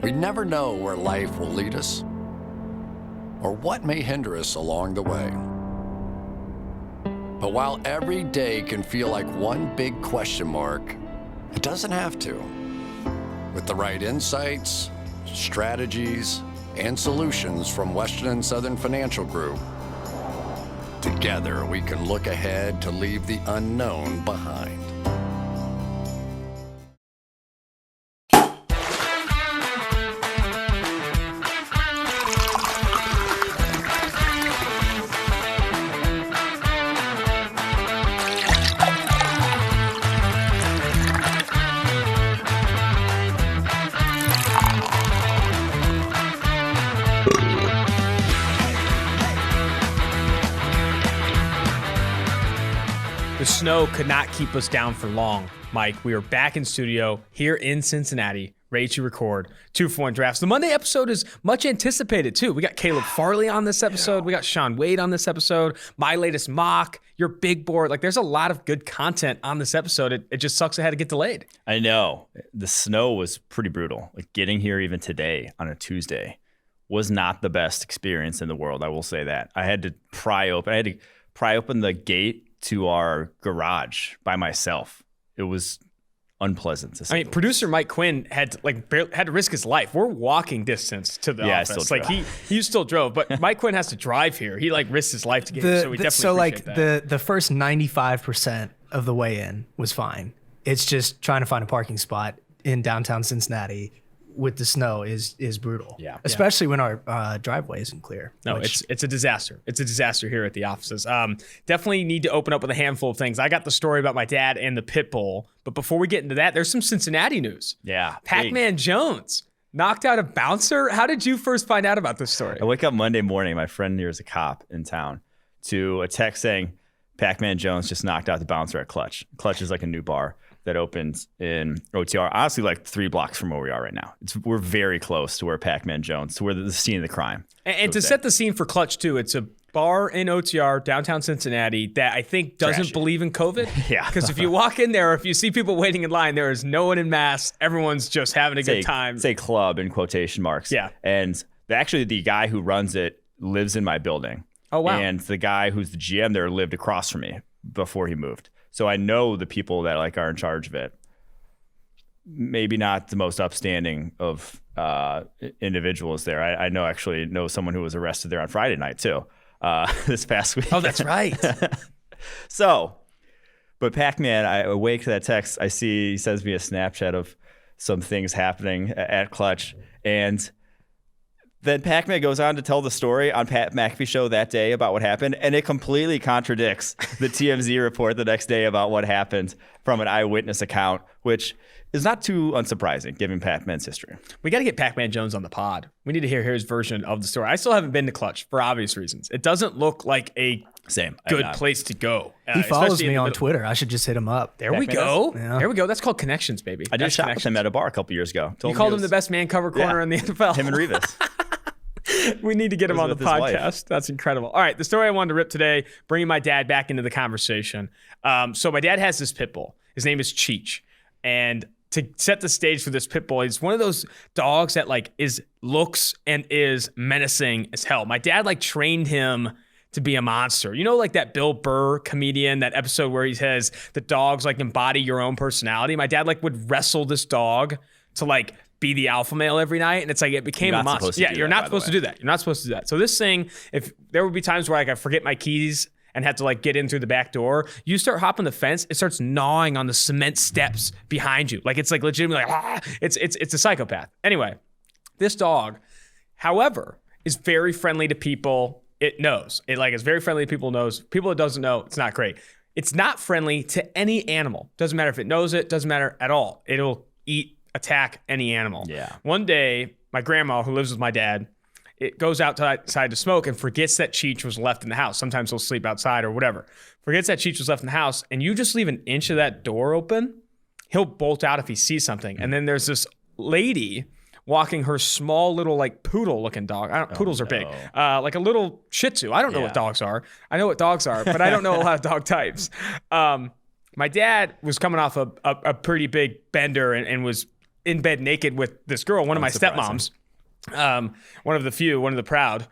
We never know where life will lead us or what may hinder us along the way. But while every day can feel like one big question mark, it doesn't have to. With the right insights, strategies, and solutions from Western and Southern Financial Group, together we can look ahead to leave the unknown behind. The snow could not keep us down for long, Mike. We are back in studio here in Cincinnati, ready to record 2-for-1 drafts. The Monday episode is much anticipated, too. We got Caleb Farley on this episode. We got Shaun Wade on this episode. My latest mock, your big board. Like, there's a lot of good content on this episode. It just sucks it had to get delayed. I know. The snow was pretty brutal. Like, getting here even today on a Tuesday was not the best experience in the world. I will say that. I had to pry open the gate to our garage by myself. It was unpleasant. I mean, producer Mike Quinn had to risk his life. We're walking distance to the office. I still drove. He still drove, but Mike Quinn has to drive here. He risked his life to get here, so we definitely appreciate that. The first 95% of the way in was fine. It's just trying to find a parking spot in downtown Cincinnati with the snow is brutal. Yeah. Especially when our driveway isn't clear. No, it's a disaster. It's a disaster here at the offices. Definitely need to open up with a handful of things. I got the story about my dad and the pit bull, but before we get into that, there's some Cincinnati news. Yeah. Pac-Man Jones knocked out a bouncer. How did you first find out about this story? I wake up Monday morning, my friend here is a cop in town, to a text saying Pac-Man Jones just knocked out the bouncer at Clutch. Clutch is like a new bar that opens in OTR, honestly, like 3 blocks from where we are right now. We're very close to where Pac-Man Jones, to where the scene of the crime. And to set the scene for Clutch, too, it's a bar in OTR, downtown Cincinnati, that I think doesn't believe in COVID. Yeah. Because if you walk in there, or if you see people waiting in line, there is no one in mass. Everyone's just having a good time. Say club in quotation marks. Yeah. And actually, the guy who runs it lives in my building. Oh, wow. And the guy who's the GM there lived across from me before he moved. So I know the people that are in charge of it. Maybe not the most upstanding of individuals there. I know someone who was arrested there on Friday night too, this past week. Oh, that's right. But Pac-Man, I awake to that text. I see he sends me a Snapchat of some things happening at Clutch, and then Pac-Man goes on to tell the story on Pat McAfee show that day about what happened, and it completely contradicts the TMZ report the next day about what happened from an eyewitness account, which is not too unsurprising given Pac-Man's history. We got to get Pac-Man Jones on the pod. We need to hear his version of the story. I still haven't been to Clutch for obvious reasons. It doesn't look like a good place to go. He follows me on Twitter. I should just hit him up. There we go. Yeah. There we go. That's called connections, baby. I did shop with him at a bar a couple years ago. You called him the best man cover corner in the NFL. Him and Revis. We need to get him on the podcast. That's incredible. All right, the story I wanted to rip today, bringing my dad back into the conversation. So my dad has this pit bull. His name is Cheech. And to set the stage for this pit bull, he's one of those dogs that looks and is menacing as hell. My dad trained him to be a monster. You know, like that Bill Burr comedian, that episode where he says the dogs embody your own personality. My dad would wrestle this dog to be the alpha male every night, and it's it became a monster. Yeah, you're not supposed to do that. You're not supposed to do that. So this thing, if there would be times where I forget my keys and had to get in through the back door, you start hopping the fence, it starts gnawing on the cement steps behind you. It's legitimately it's a psychopath. Anyway, this dog, however, is very friendly to people. It knows. It is very friendly to people, knows. People it doesn't know, it's not great. It's not friendly to any animal. Doesn't matter if it knows it, doesn't matter at all. It'll attack any animal. Yeah. One day, my grandma, who lives with my dad, it goes outside to smoke and forgets that Cheech was left in the house. Sometimes he'll sleep outside or whatever. Forgets that Cheech was left in the house, and you just leave an inch of that door open, he'll bolt out if he sees something. And then there's this lady walking her small little poodle-looking dog. Poodles are big. Like a little Shih Tzu. I don't know what dogs are. I know what dogs are, but I don't know a lot of dog types. My dad was coming off a pretty big bender and was in bed naked with this girl, one of my stepmoms, one of the few, one of the proud.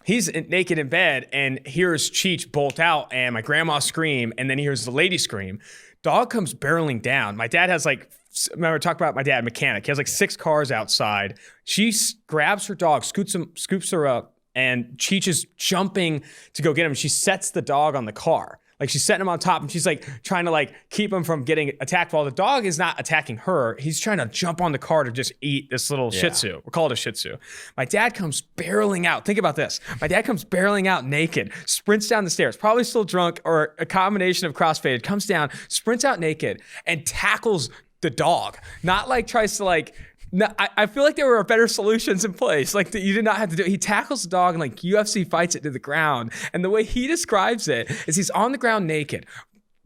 He's naked in bed and hears Cheech bolt out and my grandma scream, and then he hears the lady scream. Dog comes barreling down. My dad has like, remember, talk about my dad, mechanic. He has like 6 cars outside. She grabs her dog, scoops her up, and Cheech is jumping to go get him. She sets the dog on the car. Like she's setting him on top and she's like trying to like keep him from getting attacked while the dog is not attacking her. He's trying to jump on the car to just eat this little Shih Tzu. We'll call it a Shih Tzu. My dad comes barreling out. Think about this. My dad comes barreling out naked, sprints down the stairs, probably still drunk or a combination of crossfaded, comes down, sprints out naked and tackles the dog. Not like tries to like, no, I feel like there were better solutions in place. Like you did not have to do it. He tackles the dog and like UFC fights it to the ground. And the way he describes it is he's on the ground naked,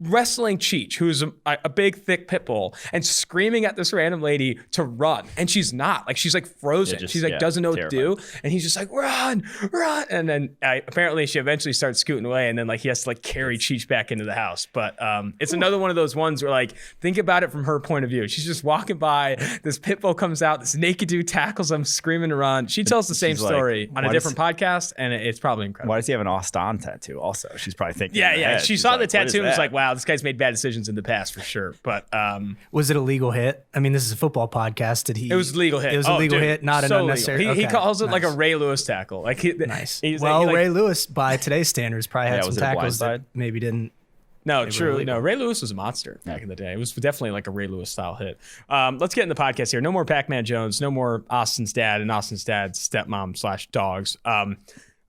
wrestling Cheech, who's a big, thick pit bull, and screaming at this random lady to run. And she's not. Like, she's like frozen. She's like, doesn't know what to do. And he's just like, run. And then apparently she eventually starts scooting away. And then like he has to like carry Cheech back into the house. But it's another one of those ones where like, think about it from her point of view. She's just walking by. This pit bull comes out. This naked dude tackles him, screaming to run. She tells the same story on a different podcast. And it's probably incredible. Why does he have an Austin tattoo also? She's probably thinking. Yeah. She saw the tattoo and was like, wow, this guy's made bad decisions in the past for sure. But was it a legal hit? I mean, this is a football podcast. Did he? It was a legal hit. It was a legal hit, not an unnecessary. He calls it like a Ray Lewis tackle. Like nice. Ray Lewis, by today's standards, probably had some tackles that maybe didn't. No, true. No, Ray Lewis was a monster back in the day. It was definitely like a Ray Lewis style hit. Let's get in the podcast here. No more Pac-Man Jones. No more Austin's dad and Austin's dad's stepmom / dogs.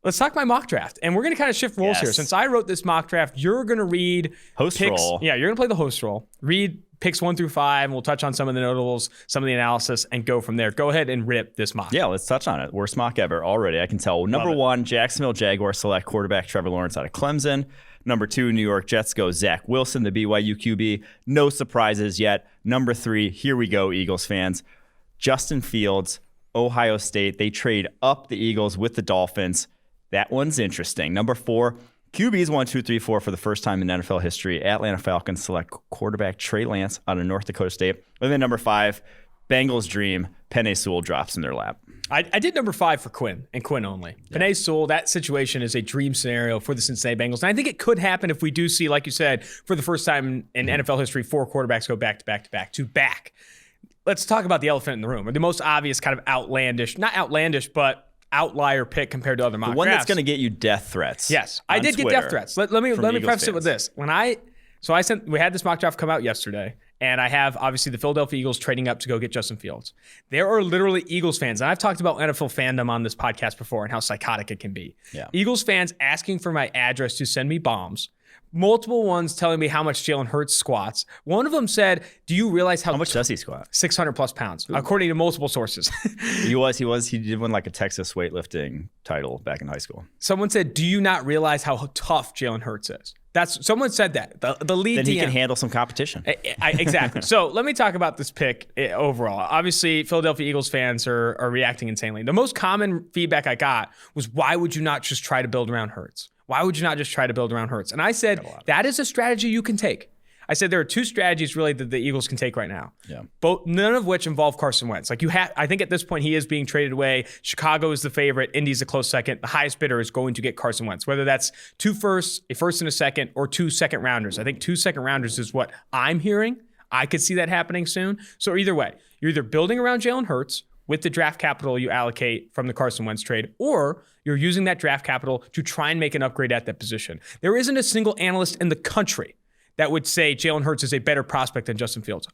Let's talk my mock draft. And we're going to kind of shift roles here. Since I wrote this mock draft, you're going to read host picks. Role. Yeah, you're going to play the host role. Read picks 1 through 5, and we'll touch on some of the notables, some of the analysis, and go from there. Go ahead and rip this mock. Yeah, let's touch on it. Worst mock ever already, I can tell. Number 1, Jacksonville Jaguars select quarterback Trevor Lawrence out of Clemson. Number 2, New York Jets go Zach Wilson, the BYU QB. No surprises yet. Number 3, here we go, Eagles fans. Justin Fields, Ohio State. They trade up the Eagles with the Dolphins. That one's interesting. Number 4, QBs 1, 2, 3, 4 for the first time in NFL history. Atlanta Falcons select quarterback Trey Lance out of North Dakota State. And then number 5, Bengals dream, Penei Sewell drops in their lap. I did number 5 for Quinn and Quinn only. Yeah. Penei Sewell, that situation is a dream scenario for the Cincinnati Bengals. And I think it could happen if we do see, like you said, for the first time in NFL history, 4 quarterbacks go back to back to back to back. Let's talk about the elephant in the room, or the most obvious kind of outlandish, not outlandish, but outlier pick compared to other mock drafts. The one that's going to get you death threats. Yes, I did get death threats. Let me preface it with this. We had this mock draft come out yesterday, and I have obviously the Philadelphia Eagles trading up to go get Justin Fields. There are literally Eagles fans, and I've talked about NFL fandom on this podcast before and how psychotic it can be. Yeah. Eagles fans asking for my address to send me bombs. Multiple ones telling me how much Jalen Hurts squats. One of them said, do you realize how much does he squat? 600 plus pounds, according to multiple sources. He did win like a Texas weightlifting title back in high school. Someone said, do you not realize how tough Jalen Hurts is? Someone said that. The lead then DM. He can handle some competition. Exactly. So let me talk about this pick overall. Obviously, Philadelphia Eagles fans are reacting insanely. The most common feedback I got was, why would you not just try to build around Hurts? Why would you not just try to build around Hurts? And I said, that is a strategy you can take. I said there are 2 strategies really that the Eagles can take right now. Yeah. None of which involve Carson Wentz. Like I think at this point he is being traded away. Chicago is the favorite. Indy's a close second. The highest bidder is going to get Carson Wentz, whether that's 2 firsts, a first and a second, or 2 second rounders. I think 2 second rounders is what I'm hearing. I could see that happening soon. So either way, you're either building around Jalen Hurts with the draft capital you allocate from the Carson Wentz trade, or you're using that draft capital to try and make an upgrade at that position. There isn't a single analyst in the country that would say Jalen Hurts is a better prospect than Justin Fields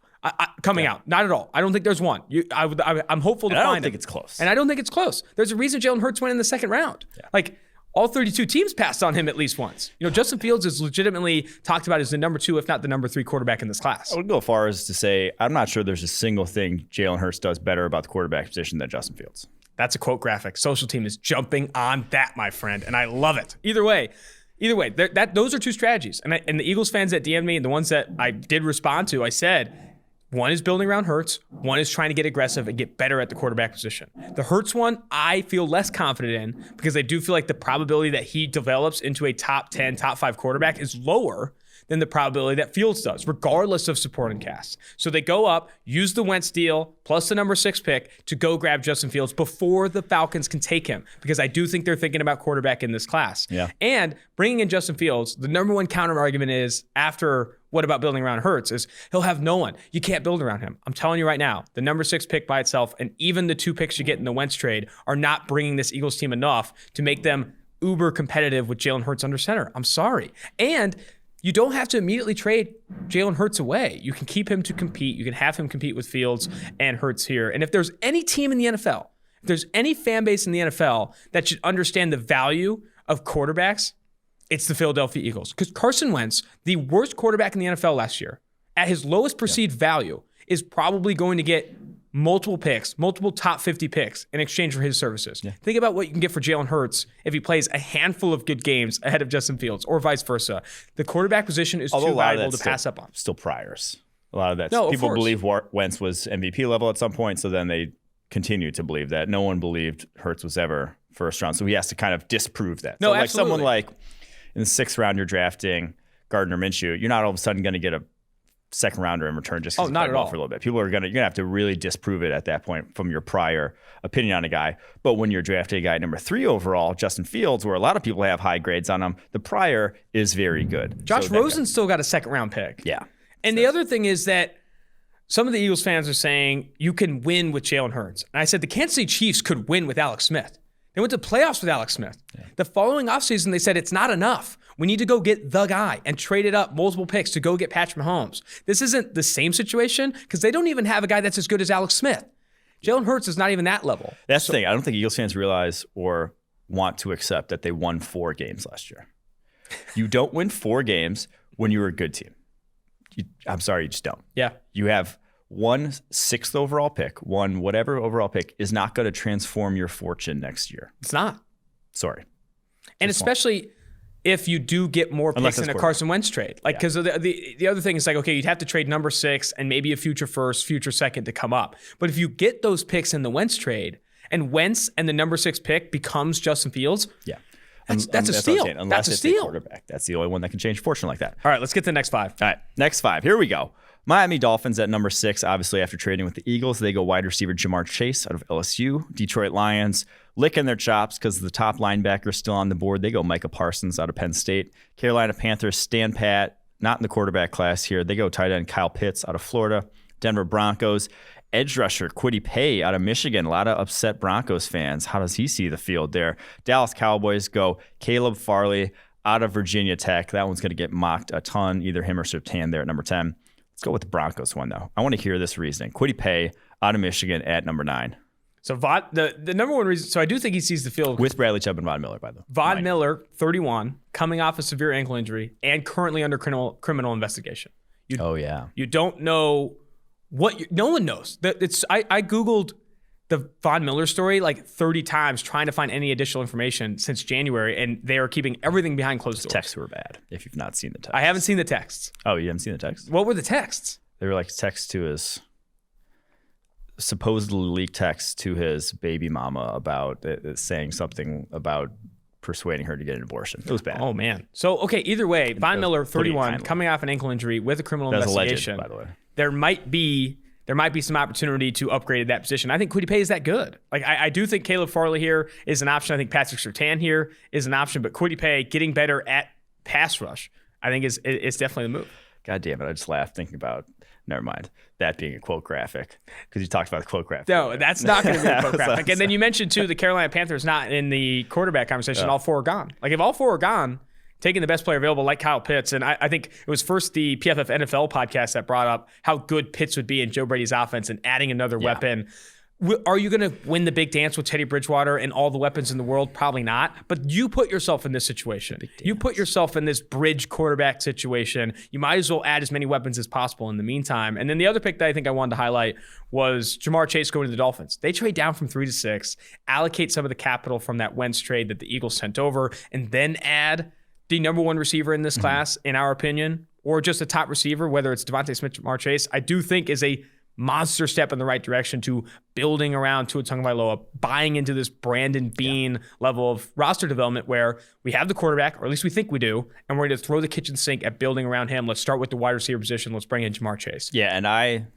coming out. Not at all. I don't think there's one. I'm hopeful to find it. I don't think it's close. And I don't think it's close. There's a reason Jalen Hurts went in the second round. Yeah. Like, all 32 teams passed on him at least once. Justin Fields is legitimately talked about as the number 2, if not the number 3 quarterback in this class. I would go as far as to say, I'm not sure there's a single thing Jalen Hurts does better about the quarterback position than Justin Fields. That's a quote graphic. Social team is jumping on that, my friend, and I love it. Either way, those are 2 strategies. And the Eagles fans that DM'd me and the ones that I did respond to, I said, one is building around Hurts. One is trying to get aggressive and get better at the quarterback position. The Hurts one, I feel less confident in because I do feel like the probability that he develops into a top 10, top 5 quarterback is lower than the probability that Fields does, regardless of supporting cast. So they go up, use the Wentz deal plus the number 6 pick to go grab Justin Fields before the Falcons can take him, because I do think they're thinking about quarterback in this class. Yeah. And bringing in Justin Fields, the number one counter argument is, after what about building around Hurts, is he'll have no one. You can't build around him. I'm telling you right now, the number 6 pick by itself and even the 2 picks you get in the Wentz trade are not bringing this Eagles team enough to make them uber competitive with Jalen Hurts under center. I'm sorry. And you don't have to immediately trade Jalen Hurts away. You can keep him to compete. You can have him compete with Fields and Hurts here. And if there's any team in the NFL, if there's any fan base in the NFL that should understand the value of quarterbacks, it's the Philadelphia Eagles. Because Carson Wentz, the worst quarterback in the NFL last year, at his lowest perceived value, is probably going to get multiple picks, multiple top 50 picks in exchange for his services. Yeah. Think about what you can get for Jalen Hurts if he plays a handful of good games ahead of Justin Fields, or vice versa. The quarterback position is too valuable to pass up on. Still priors. A lot of that. No, people believe Wentz was MVP level at some point, so then they continue to believe that. No one believed Hurts was ever first round, so he has to kind of disprove that. No, so like absolutely. someone like in the 6th round, you're drafting Gardner Minshew. You're not all of a sudden going to get a second rounder in return just because he played well for a little bit. You're gonna have to really disprove it at that point from your prior opinion on a guy. But when you're drafting a guy number 3 overall, Justin Fields, where a lot of people have high grades on him, the prior is very good. Josh Rosen still got a 2nd round pick. Yeah. And the other thing is that some of the Eagles fans are saying you can win with Jalen Hurts. And I said the Kansas City Chiefs could win with Alex Smith. They went to playoffs with Alex Smith. Yeah. The following offseason, they said it's not enough. We need to go get the guy and trade it up multiple picks to go get Patrick Mahomes. This isn't the same situation because they don't even have a guy that's as good as Alex Smith. Jalen Hurts is not even that level. That's the thing. I don't think Eagles fans realize or want to accept that they won 4 games last year. You don't win 4 games when you're a good team. I'm sorry, you just don't. Yeah. You have 1 6th overall pick, 1 whatever overall pick is not going to transform your fortune next year. It's not. Sorry. And especially if you do get more picks in a Carson Wentz trade. Like, because the other thing is like, okay, you'd have to trade number 6 and maybe a future first, future second to come up. But if you get those picks in the Wentz trade and Wentz and the number 6 pick becomes Justin Fields, yeah, that's a steal. Unless that's a it's steal. a quarterback. That's the only one that can change fortune like that. All right, let's get to the next 5. All right, next 5. Here we go. Miami Dolphins at number 6, obviously after trading with the Eagles. They go wide receiver Jamar Chase out of LSU. Detroit Lions licking their chops because the top linebacker is still on the board. They go Micah Parsons out of Penn State. Carolina Panthers stand pat, not in the quarterback class here. They go tight end Kyle Pitts out of Florida. Denver Broncos, edge rusher Kwity Paye out of Michigan. A lot of upset Broncos fans. How does he see the field there? Dallas Cowboys go Caleb Farley out of Virginia Tech. That one's going to get mocked a ton, either him or Surtain there at number 10. Let's go with the Broncos one, though. I want to hear this reasoning. Kwity Paye out of Michigan at number 9. So the number one reason, so I do think he sees the field. With Bradley Chubb and Von Miller, by the way. Von Miller, 31, coming off a severe ankle injury and currently under criminal investigation. You don't know no one knows. I Googled the Von Miller story like 30 times trying to find any additional information since January, and they are keeping everything behind closed doors. Texts were bad, if you've not seen the texts. I haven't seen the texts. Oh, you haven't seen the texts? What were the texts? They were like texts to his, supposedly leaked texts to his baby mama about saying something about persuading her to get an abortion. It was bad. Oh, man. So, okay, either way, Von Miller, 31, coming off an ankle injury with a criminal investigation. Alleged, by the way. There might be some opportunity to upgrade that position. I think Kwity Paye is that good. Like I do think Caleb Farley here is an option. I think Patrick Surtain here is an option, but Kwity Paye getting better at pass rush, I think is definitely the move. God damn it! I just laughed thinking about. Never mind that being a quote graphic because you talked about the quote graphic. No, that's not going to be a quote graphic. And then you mentioned too the Carolina Panthers not in the quarterback conversation. All 4 are gone. Like if all 4 are gone, taking the best player available like Kyle Pitts. And I think it was first the PFF NFL podcast that brought up how good Pitts would be in Joe Brady's offense and adding another weapon. Are you going to win the big dance with Teddy Bridgewater and all the weapons in the world? Probably not. But you put yourself in this situation. You put yourself in this bridge quarterback situation. You might as well add as many weapons as possible in the meantime. And then the other pick that I think I wanted to highlight was Jamar Chase going to the Dolphins. They trade down from 3 to 6, allocate some of the capital from that Wentz trade that the Eagles sent over, and then add the number 1 receiver in this class, in our opinion, or just a top receiver, whether it's Devontae Smith, Jamar Chase, I do think is a monster step in the right direction to building around Tua Tagovailoa, buying into this Brandon Beane level of roster development where we have the quarterback, or at least we think we do, and we're going to throw the kitchen sink at building around him. Let's start with the wide receiver position. Let's bring in Ja'Marr Chase. Yeah, and I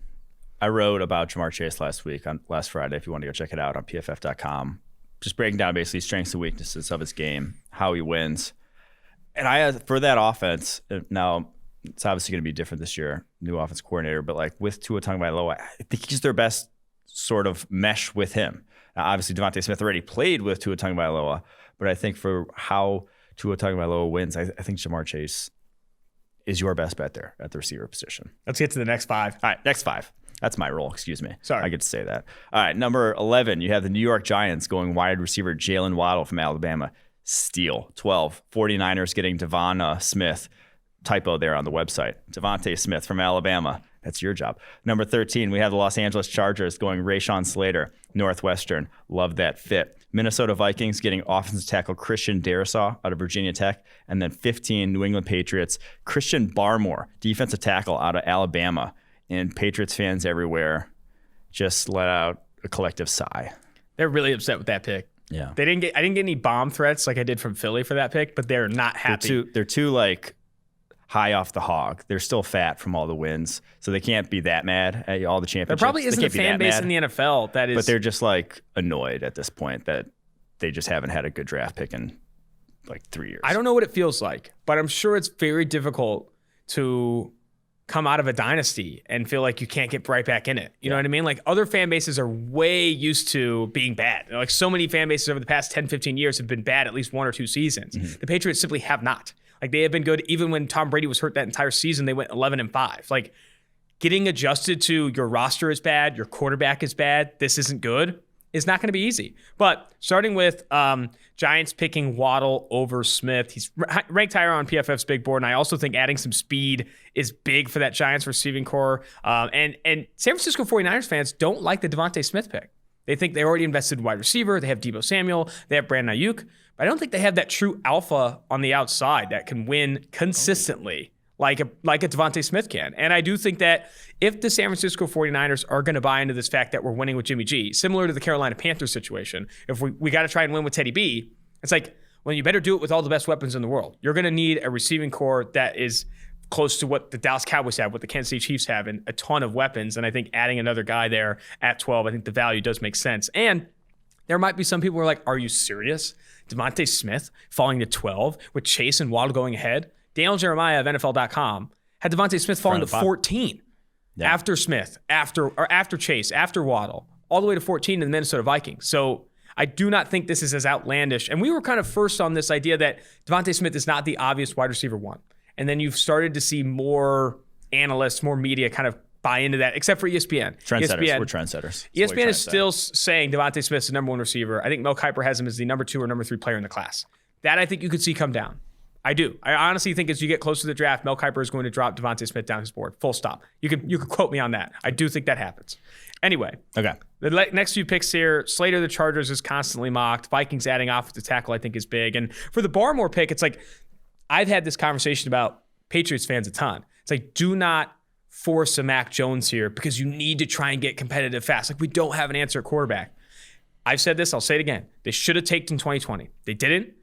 wrote about Ja'Marr Chase last Friday, if you want to go check it out on PFF.com. Just breaking down basically strengths and weaknesses of his game, how he wins. And for that offense, now it's obviously going to be different this year, new offensive coordinator, but like with Tua Tagovailoa, I think he's their best sort of mesh with him. Now, obviously, Devontae Smith already played with Tua Tagovailoa, but I think for how Tua Tagovailoa wins, I think Ja'Marr Chase is your best bet there at the receiver position. Let's get to the next 5. All right, next 5. That's my role, excuse me. Sorry. I get to say that. All right, number 11, you have the New York Giants going wide receiver Jalen Waddle from Alabama. Steal. 12, 49ers getting Devon Smith. Typo there on the website. Devontae Smith from Alabama. That's your job. Number 13, we have the Los Angeles Chargers going Rashawn Slater, Northwestern. Love that fit. Minnesota Vikings getting offensive tackle Christian Darrisaw out of Virginia Tech. And then 15, New England Patriots, Christian Barmore, defensive tackle out of Alabama. And Patriots fans everywhere just let out a collective sigh. They're really upset with that pick. Yeah. I didn't get any bomb threats like I did from Philly for that pick, but they're not happy. They're too like high off the hog. They're still fat from all the wins, so they can't be that mad at all the championships. There probably isn't a fan base in the NFL that is. But they're just like annoyed at this point that they just haven't had a good draft pick in like 3 years. I don't know what it feels like, but I'm sure it's very difficult to come out of a dynasty and feel like you can't get right back in it. You know what I mean? Like other fan bases are way used to being bad. Like so many fan bases over the past 10, 15 years have been bad at least 1 or 2 seasons. Mm-hmm. The Patriots simply have not. Like they have been good even when Tom Brady was hurt that entire season. They went 11-5. Like getting adjusted to your roster is bad, your quarterback is bad, this isn't good, is not going to be easy. But starting with Giants picking Waddle over Smith. He's ranked higher on PFF's big board, and I also think adding some speed is big for that Giants receiving core. And San Francisco 49ers fans don't like the Devontae Smith pick. They think they already invested in wide receiver. They have Deebo Samuel. They have Brandon Ayuk. But I don't think they have that true alpha on the outside that can win consistently like a Devontae Smith can. And I do think that if the San Francisco 49ers are going to buy into this fact that we're winning with Jimmy G, similar to the Carolina Panthers situation, if we got to try and win with Teddy B, it's like, well, you better do it with all the best weapons in the world. You're going to need a receiving core that is close to what the Dallas Cowboys have, what the Kansas City Chiefs have, and a ton of weapons. And I think adding another guy there at 12, I think the value does make sense. And there might be some people who are like, are you serious? Devontae Smith falling to 12 with Chase and Waddle going ahead? Daniel Jeremiah of NFL.com had Devontae Smith falling to 14 after Smith, after Chase, after Waddle, all the way to 14 in the Minnesota Vikings. So I do not think this is as outlandish. And we were kind of first on this idea that Devontae Smith is not the obvious wide receiver 1. And then you've started to see more analysts, more media kind of buy into that, except for ESPN. We're trendsetters. ESPN is still saying Devontae Smith's the number 1 receiver. I think Mel Kiper has him as the number 2 or number 3 player in the class. That I think you could see come down. I do. I honestly think as you get closer to the draft, Mel Kiper is going to drop Devontae Smith down his board. Full stop. You could quote me on that. I do think that happens. Anyway. Okay. The next few picks here, Slater, the Chargers, is constantly mocked. Vikings adding offensive tackle, I think, is big. And for the Barmore pick, it's like, I've had this conversation about Patriots fans a ton. It's like, do not force a Mac Jones here because you need to try and get competitive fast. Like, we don't have an answer at quarterback. I've said this, I'll say it again. They should have taken in 2020. They didn't.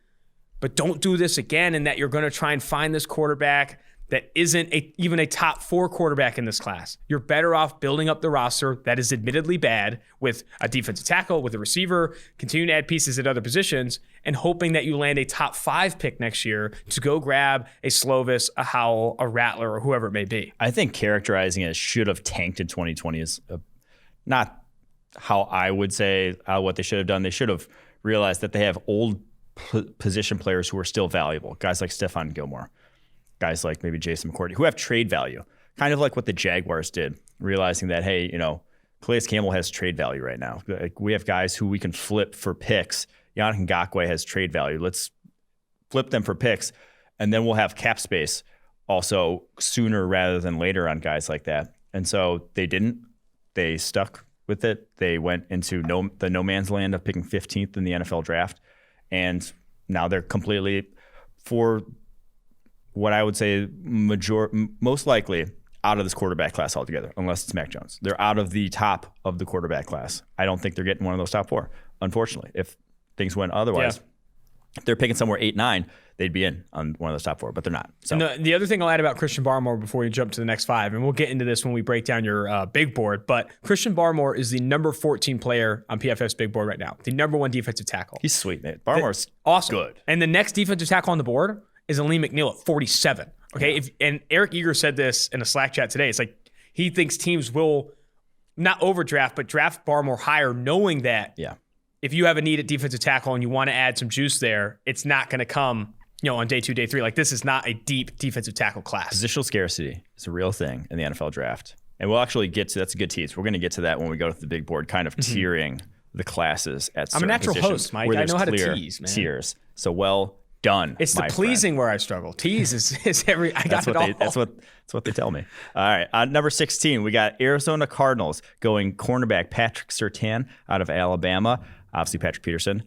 But don't do this again in that you're going to try and find this quarterback that isn't even a top 4 quarterback in this class. You're better off building up the roster that is admittedly bad with a defensive tackle, with a receiver, continuing to add pieces at other positions, and hoping that you land a top 5 pick next year to go grab a Slovis, a Howell, a Rattler, or whoever it may be. I think characterizing it should have tanked in 2020 is not how I would say what they should have done. They should have realized that they have old position players who are still valuable. Guys like Stephon Gilmore, guys like maybe Jason McCourty, who have trade value, kind of like what the Jaguars did, realizing that, hey, Calais Campbell has trade value right now. Like, we have guys who we can flip for picks. Yannick Ngakoue has trade value. Let's flip them for picks, and then we'll have cap space also sooner rather than later on guys like that. And so they didn't. They stuck with it. They went into the no man's land of picking 15th in the NFL draft. And now they're completely, for what I would say, most likely out of this quarterback class altogether, unless it's Mac Jones. They're out of the top of the quarterback class. I don't think they're getting one of those top 4, unfortunately. If things went otherwise, if they're picking somewhere 8-9, they'd be in on one of those top 4, but they're not. So and the other thing I'll add about Christian Barmore before we jump to the next 5, and we'll get into this when we break down your big board, but Christian Barmore is the number 14 player on PFF's big board right now, the number 1 defensive tackle. He's sweet, man. Barmore's awesome. Good. And the next defensive tackle on the board is Aleem McNeil at 47. Okay, and Eric Eager said this in a Slack chat today. It's like he thinks teams will not overdraft, but draft Barmore higher, knowing that if you have a need at defensive tackle and you want to add some juice there, it's not going to come, on day 2, day 3. Like, this is not a deep defensive tackle class. Positional scarcity is a real thing in the NFL draft. And we'll actually get to, that's a good tease. We're going to get to that when we go to the big board, kind of tiering the classes at certain I'm a natural host, Mike. I know how to tease, man. Tiers. So well done. It's the pleasing where I struggle. Tease is every. I got it all. That's what they tell me. All right, on number 16, we got Arizona Cardinals going cornerback Patrick Surtain out of Alabama. Obviously, Patrick Peterson.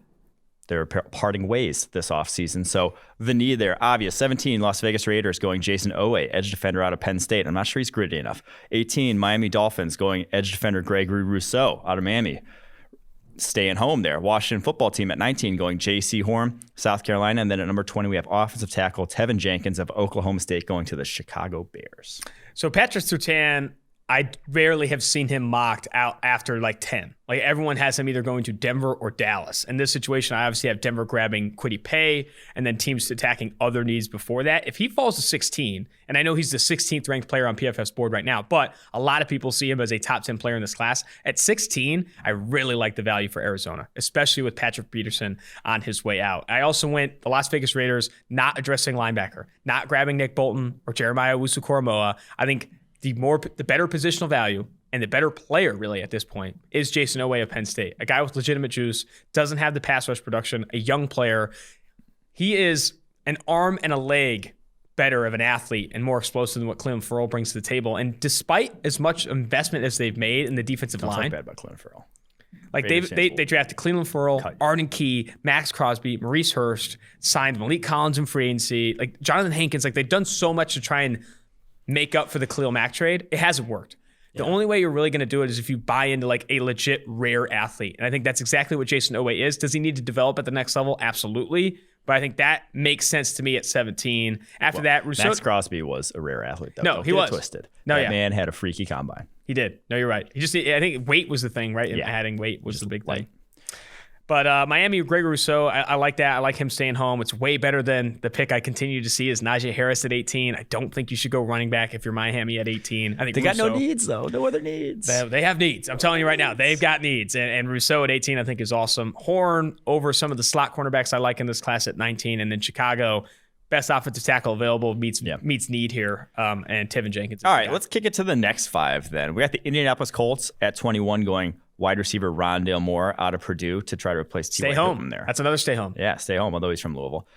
They're parting ways this offseason. So the need there, obvious. 17, Las Vegas Raiders going Jason Owe, edge defender out of Penn State. I'm not sure he's gritty enough. 18, Miami Dolphins going edge defender Gregory Rousseau out of Miami. Staying home there. Washington football team at 19 going J.C. Horn, South Carolina. And then at number 20, we have offensive tackle Tevin Jenkins of Oklahoma State going to the Chicago Bears. So Patrick Surtain, I rarely have seen him mocked out after like 10. Like, everyone has him either going to Denver or Dallas. In this situation, I obviously have Denver grabbing Kwity Paye and then teams attacking other needs before that. If he falls to 16, and I know he's the 16th ranked player on PFF's board right now, but a lot of people see him as a top 10 player in this class. At 16, I really like the value for Arizona, especially with Patrick Peterson on his way out. I also went the Las Vegas Raiders, not addressing linebacker, not grabbing Nick Bolton or Jeremiah Owusu-Koramoah. I think the better positional value and the better player really at this point is Jason Owe of Penn State, a guy with legitimate juice, doesn't have the pass rush production, a young player. He is an arm and a leg better of an athlete and more explosive than what Clelin Ferrell brings to the table. And despite as much investment as they've made in the defensive line, talk bad about Clelin Ferrell. Like, they drafted Clelin Ferrell, Arden Key, Max Crosby, Maurice Hurst, signed Malik Collins in free agency, like Jonathan Hankins. Like, they've done so much to try and make up for the Khalil Mack trade. It hasn't worked. The only way you're really going to do it is if you buy into like a legit rare athlete. And I think that's exactly what Jason Owe is. Does he need to develop at the next level? Absolutely. But I think that makes sense to me at 17. After that, Rousseau. Max Crosby was a rare athlete, though. No, he was. Twisted. No, that man had a freaky combine. He did. No, you're right. I think weight was the thing, right? And adding weight was the big thing. But Miami, Gregory Rousseau, I like that. I like him staying home. It's way better than the pick I continue to see is Najee Harris at 18. I don't think you should go running back if you're Miami at 18. I think they got no needs, though. No other needs. They have needs. I'm telling you right now, they've got needs. And Rousseau at 18, I think, is awesome. Horn over some of the slot cornerbacks I like in this class at 19. And then Chicago, best offensive tackle available, meets need here. And Tevin Jenkins. All right, let's kick it to the next 5 then. We got the Indianapolis Colts at 21 going wide receiver Rondale Moore out of Purdue to try to replace T.Y. Hilton there. That's another stay home. Yeah, stay home, although he's from Louisville.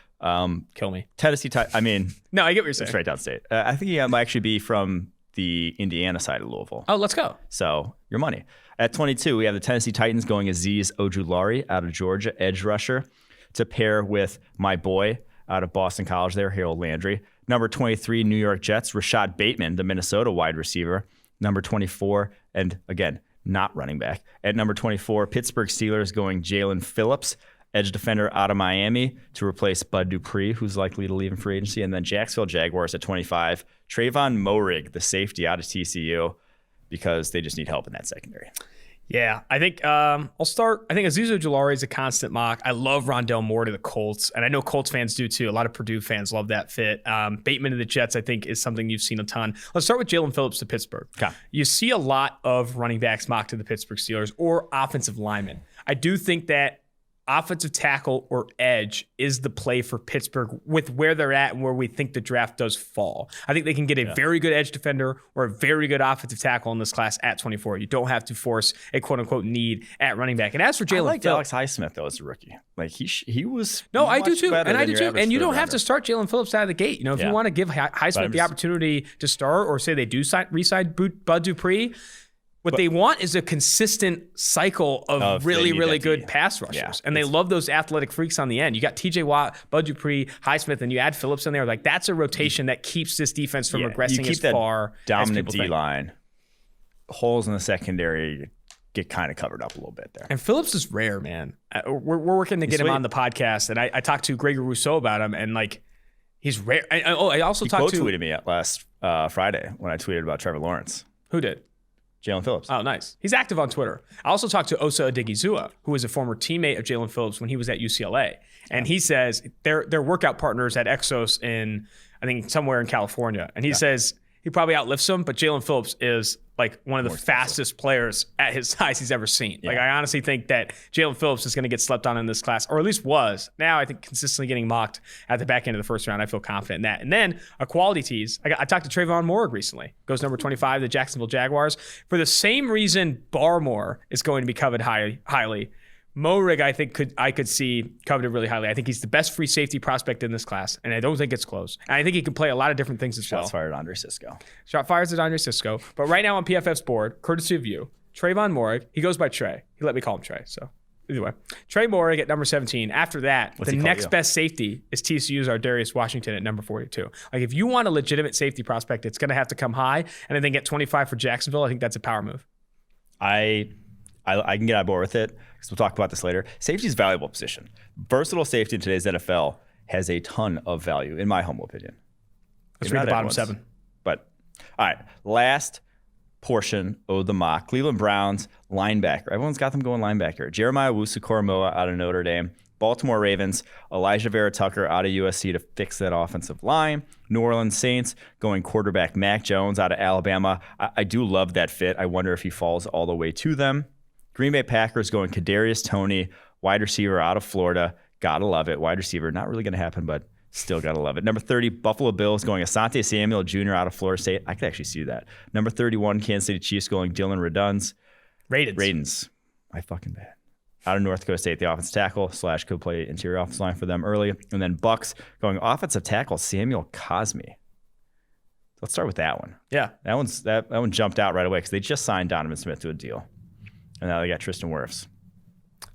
Kill me. Tennessee, No, I get what you're saying. Straight down state. I think he might actually be from the Indiana side of Louisville. Oh, let's go. So, your money. At 22, we have the Tennessee Titans going Azeez Ojulari out of Georgia, edge rusher, to pair with my boy out of Boston College there, Harold Landry. Number 23, New York Jets, Rashad Bateman, the Minnesota wide receiver. Number 24, and again, not running back. At number 24, Pittsburgh Steelers going Jalen Phillips, edge defender out of Miami, to replace Bud Dupree, who's likely to leave in free agency. And then Jacksonville Jaguars at 25, Trayvon Moehrig, the safety out of TCU, because they just need help in that secondary. Yeah, I think I'll start. I think Azeez Ojulari is a constant mock. I love Rondale Moore to the Colts, and I know Colts fans do too. A lot of Purdue fans love that fit. Bateman to the Jets, I think, is something you've seen a ton. Let's start with Jalen Phillips to Pittsburgh. Okay. You see a lot of running backs mocked to the Pittsburgh Steelers or offensive linemen. I do think that offensive tackle or edge is the play for Pittsburgh with where they're at and where we think the draft does fall. I think they can get a very good edge defender or a very good offensive tackle in this class at 24. You don't have to force a quote-unquote need at running back. And as for Jalen Alex Phillips, Highsmith, though, as a rookie. Like, he was No, I do too. And I do too. And you don't have to to start Jalen Phillips out of the gate. You know, if you want to give Highsmith the opportunity to start, or say they do re-sign Bud Dupree, What they want is a consistent cycle of really, really good pass rushers. Yeah, and they love those athletic freaks on the end. You got TJ Watt, Bud Dupree, Highsmith, and you add Phillips in there. Like, that's a rotation that keeps this defense from regressing as far dominant as people D-line. Holes in the secondary get kind of covered up a little bit there. And Phillips is rare, man. We're working to get him on the podcast. And I talked to Gregory Rousseau about him, and like, he's rare. I also talked to... He tweeted me last Friday when I tweeted about Trevor Lawrence. Who did? Jalen Phillips. Oh, nice. He's active on Twitter. I also talked to Osa Odigizua, who was a former teammate of Jalen Phillips when he was at UCLA. And he says they're workout partners at Exos in, I think, somewhere in California. And he says he probably outlifts him, but Jalen Phillips is like one of the fastest players at his size he's ever seen. Like, I honestly think that Jalen Phillips is going to get slept on in this class, or at least was. Now I think consistently getting mocked at the back end of the first round. I feel confident in that. And then a quality tease. I talked to Trayvon Moehrig recently. Goes number 25 to the Jacksonville Jaguars. For the same reason Barmore is going to be coveted highly, Moehrig, I could see coveted really highly. I think he's the best free safety prospect in this class, and I don't think it's close. And I think he can play a lot of different things as well. Shots fired at Andre Cisco. Shot fires at Andre Cisco. But right now on PFF's board, courtesy of you, Trayvon Moehrig, he goes by Trey. He let me call him Trey, so either way. Trey Moehrig at number 17. After that, the next best safety is TCU's Ardarius Washington at number 42. Like, if you want a legitimate safety prospect, it's going to have to come high, and I think at 25 for Jacksonville, I think that's a power move. I can get on board with it, because we'll talk about this later. Safety is a valuable position. Versatile safety in today's NFL has a ton of value, in my humble opinion. Let's read the bottom 7. But, all right, last portion of the mock. Cleveland Browns linebacker. Everyone's got them going linebacker. Jeremiah Owusu-Koramoah out of Notre Dame. Baltimore Ravens, Elijah Vera-Tucker out of USC to fix that offensive line. New Orleans Saints going quarterback Mac Jones out of Alabama. I do love that fit. I wonder if he falls all the way to them. Green Bay Packers going Kadarius Toney, wide receiver out of Florida. Gotta love it. Wide receiver, not really going to happen, but still gotta love it. Number 30, Buffalo Bills going Asante Samuel Jr. out of Florida State. I could actually see that. Number 31, Kansas City Chiefs going Dylan Raduns. Radens. My fucking bad. Out of North Dakota State, the offensive tackle / could play interior offensive line for them early. And then Bucks going offensive tackle Samuel Cosmi. Let's start with that one. Yeah. That one jumped out right away because they just signed Donovan Smith to a deal. And now they got Tristan Wirfs.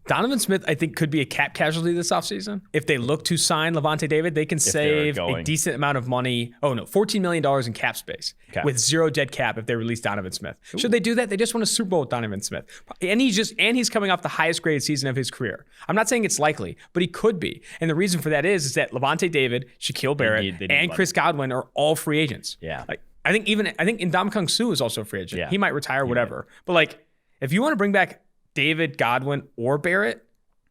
Donovan Smith, I think, could be a cap casualty this offseason. If they look to sign Levante David, they can save a decent amount of money. $14 million in cap space with zero dead cap if they release Donovan Smith. Ooh. Should they do that? They just won a Super Bowl with Donovan Smith. And he's coming off the highest graded season of his career. I'm not saying it's likely, but he could be. And the reason for that is that Levante David, Shaquille Barrett, and Chris Godwin are all free agents. Yeah. I think Ndamukong Suh is also a free agent. Yeah. He might retire, whatever. But if you want to bring back David, Godwin, or Barrett,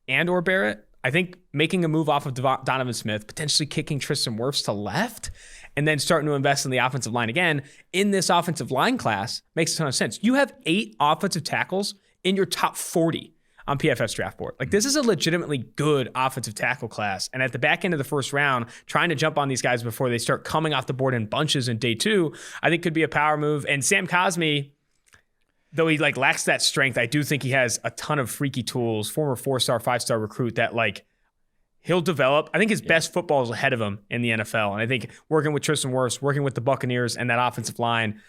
I think making a move off of Donovan Smith, potentially kicking Tristan Wirfs to left, and then starting to invest in the offensive line again in this offensive line class makes a ton of sense. You have 8 offensive tackles in your top 40 on PFF's draft board. This is a legitimately good offensive tackle class. And at the back end of the first round, trying to jump on these guys before they start coming off the board in bunches in day 2, I think could be a power move. And Sam Cosmi, though he lacks that strength, I do think he has a ton of freaky tools. Former 4-star, 5-star recruit that he'll develop. I think his best football is ahead of him in the NFL. And I think working with Tristan Wirfs, working with the Buccaneers and that offensive line,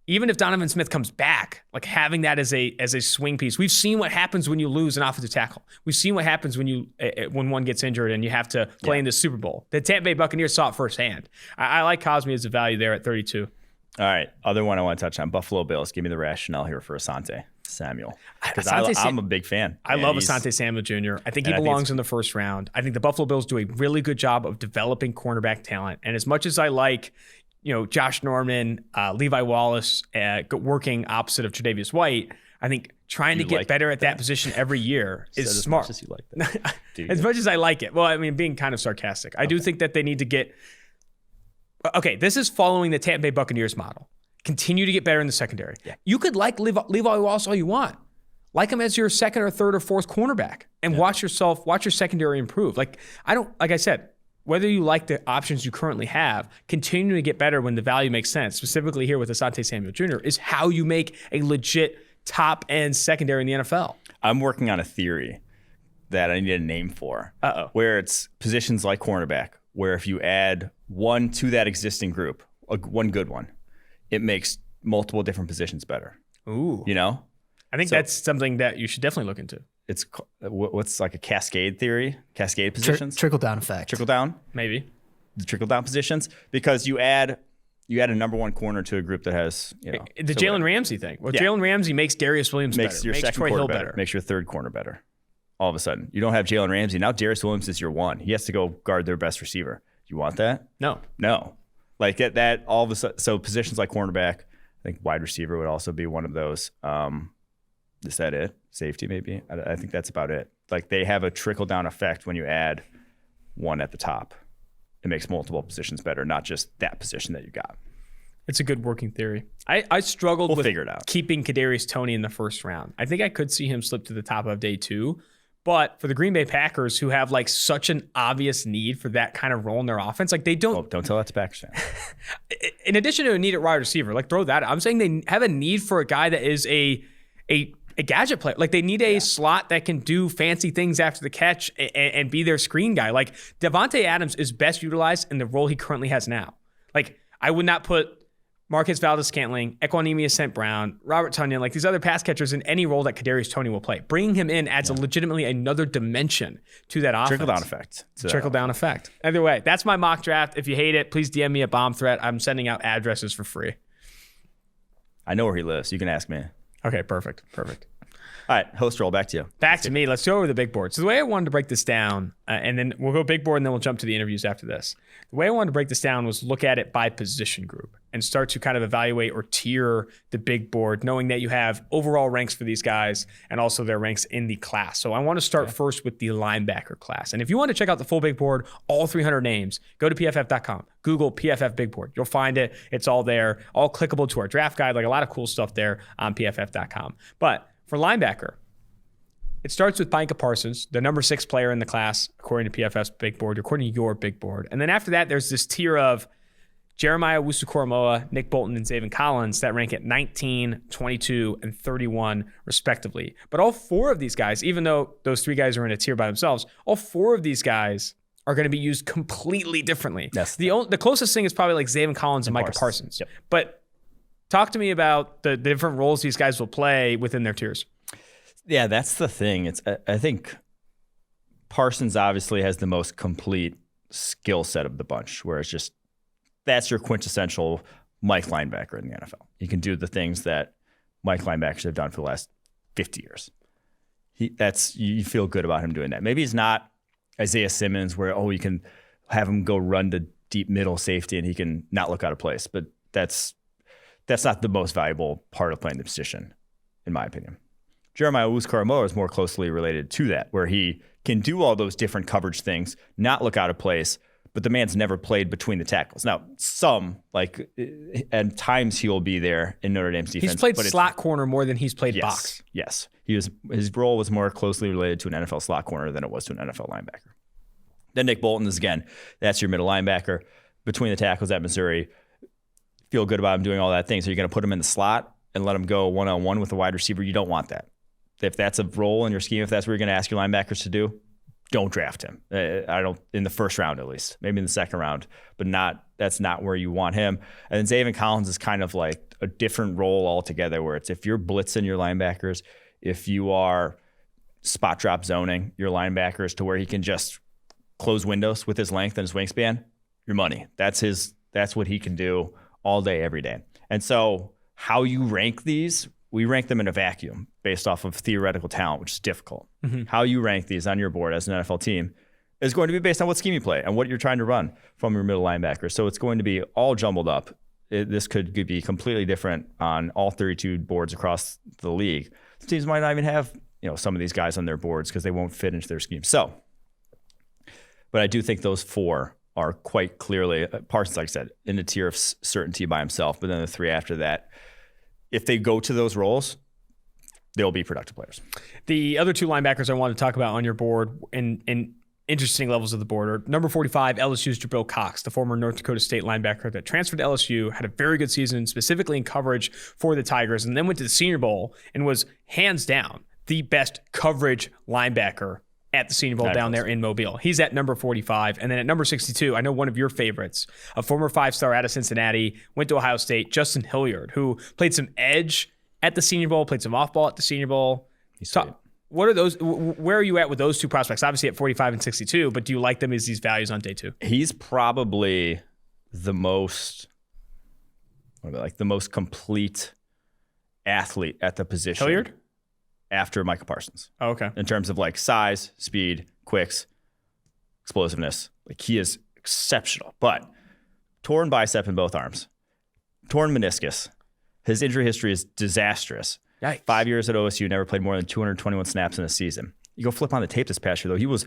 even if Donovan Smith comes back, having that as a swing piece. We've seen what happens when you lose an offensive tackle. We've seen what happens when one gets injured and you have to play in the Super Bowl. The Tampa Bay Buccaneers saw it firsthand. I like Cosmi as a value there at 32. All right, other one I want to touch on, Buffalo Bills. Give me the rationale here for Asante Samuel. Because I'm a big fan. I love Asante Samuel Jr. I think he belongs in the first round. I think the Buffalo Bills do a really good job of developing cornerback talent. And as much as I like, Josh Norman, Levi Wallace working opposite of Tre'Davious White, I think trying to get better at that position every year is smart. As much as you like that. As much as I like it. Well, I mean, being kind of sarcastic. I do think that they need to get... Okay, this is following the Tampa Bay Buccaneers model. Continue to get better in the secondary. Yeah. You could like Levi Wallace all you want. Like him as your second or third or fourth cornerback and watch your secondary improve. Like I said, whether you like the options you currently have, continue to get better when the value makes sense, specifically here with Asante Samuel Jr., is how you make a legit top end secondary in the NFL. I'm working on a theory that I need a name for. Where it's positions like cornerback, where if you add one to that existing group, one good one, it makes multiple different positions better. Ooh. You know? I think that's something that you should definitely look into. It's what's like a cascade theory, cascade positions, Trickle down effect. Trickle down, maybe the trickle down positions, because you add a number one corner to a group that has the Jalen Ramsey thing. Well, Jalen Ramsey makes Darius Williams makes better, your makes second Troy corner Hill better, makes your third corner better. All of a sudden, you don't have Jalen Ramsey now. Darius Williams is your one. He has to go guard their best receiver. You want that? No. Like that all of a sudden. So positions like cornerback, I think wide receiver would also be one of those. Is that it? Safety maybe. I think that's about it. Like they have a trickle down effect when you add one at the top. It makes multiple positions better, not just that position that you got. It's a good working theory. I struggled with figure it out. Keeping Kadarius Toney in the first round. I think I could see him slip to the top of day 2. But for the Green Bay Packers, who have like such an obvious need for that kind of role in their offense, like they don't. Oh, don't tell that to Packers fans. In addition to a need at wide receiver, like throw that out. I'm saying they have a need for a guy that is a gadget player. Like they need a slot that can do fancy things after the catch and be their screen guy. Like Devontae Adams is best utilized in the role he currently has now. Like I would not put Marquez Valdes-Scantling, Equanimeous St. Brown, Robert Tonyan, like these other pass catchers in any role that Kadarius Toney will play. Bringing him in adds legitimately another dimension to that offense. Trickle-down effect. Trickle-down effect. Either way, that's my mock draft. If you hate it, please DM me a bomb threat. I'm sending out addresses for free. I know where he lives. You can ask me. Okay, perfect. All right, host roll, back to you. Back to me. Let's go over the big board. So the way I wanted to break this down, and then we'll go big board, and then we'll jump to the interviews after this. The way I wanted to break this down was look at it by position group and start to kind of evaluate or tier the big board, knowing that you have overall ranks for these guys and also their ranks in the class. So I want to start first with the linebacker class. And if you want to check out the full big board, all 300 names, go to pff.com. Google PFF big board. You'll find it. It's all there, all clickable to our draft guide, like a lot of cool stuff there on pff.com. But for linebacker, it starts with Micah Parsons, the number 6 player in the class, according to PFF's big board, according to your big board. And then after that, there's this tier of Jeremiah Owusu-Koramoah, Nick Bolton, and Zaven Collins that rank at 19, 22, and 31, respectively. But all 4 of these guys, even though those 3 guys are in a tier by themselves, all 4 of these guys are going to be used completely differently. Yes. The closest thing is probably like Zaven Collins and Micah Parsons. Yep. But talk to me about the different roles these guys will play within their tiers. Yeah, that's the thing. I think Parsons obviously has the most complete skill set of the bunch, where it's just that's your quintessential Mike linebacker in the NFL. He can do the things that Mike linebackers have done for the last 50 years. You feel good about him doing that. Maybe he's not Isaiah Simmons, where you can have him go run to deep middle safety and he can not look out of place. But that's not the most valuable part of playing the position, in my opinion. Jeremiah Owusu-Koramoah is more closely related to that, where he can do all those different coverage things, not look out of place, but the man's never played between the tackles. Now, at times he will be there in Notre Dame's defense. He's played slot corner more than he's played box. Yes. His role was more closely related to an NFL slot corner than it was to an NFL linebacker. Then Nick Bolton is, again, that's your middle linebacker. Between the tackles at Missouri, feel good about him doing all that thing. So you're going to put him in the slot and let him go one-on-one with a wide receiver? You don't want that. If that's a role in your scheme, if that's what you're going to ask your linebackers to do, don't draft him. I don't, in the first round at least, maybe in the second round, but that's not where you want him. And then Zaven Collins is kind of like a different role altogether, where it's if you're blitzing your linebackers, if you are spot drop zoning your linebackers to where he can just close windows with his length and his wingspan, your money. That's what he can do all day, every day. And so how you rank these, we rank them in a vacuum based off of theoretical talent, which is difficult. Mm-hmm. How you rank these on your board as an NFL team is going to be based on what scheme you play and what you're trying to run from your middle linebacker. So it's going to be all jumbled up. This could be completely different on all 32 boards across the league. Some teams might not even have some of these guys on their boards because they won't fit into their scheme. So, but I do think those 4 are quite clearly, Parsons, like I said, in the tier of certainty by himself, but then the 3 after that, if they go to those roles, they'll be productive players. The other 2 linebackers I want to talk about on your board in interesting levels of the board are number 45, LSU's Jabril Cox, the former North Dakota State linebacker that transferred to LSU, had a very good season, specifically in coverage for the Tigers, and then went to the Senior Bowl and was hands down the best coverage linebacker at the Senior Bowl down there in Mobile. He's at number 45. And then at number 62, I know one of your favorites, a former 5-star out of Cincinnati, went to Ohio State, Justin Hilliard, who played some edge at the Senior Bowl, played some off-ball at the Senior Bowl. What are those? Where are you at with those two prospects? Obviously at 45 and 62, but do you like them as these values on day 2? He's probably the most complete athlete at the position. Hilliard? After Micah Parsons. Oh, okay. In terms of like size, speed, quicks, explosiveness. Like he is exceptional. But torn bicep in both arms, torn meniscus. His injury history is disastrous. Yikes. 5 years at OSU, never played more than 221 snaps in a season. You go flip on the tape this past year, though. He was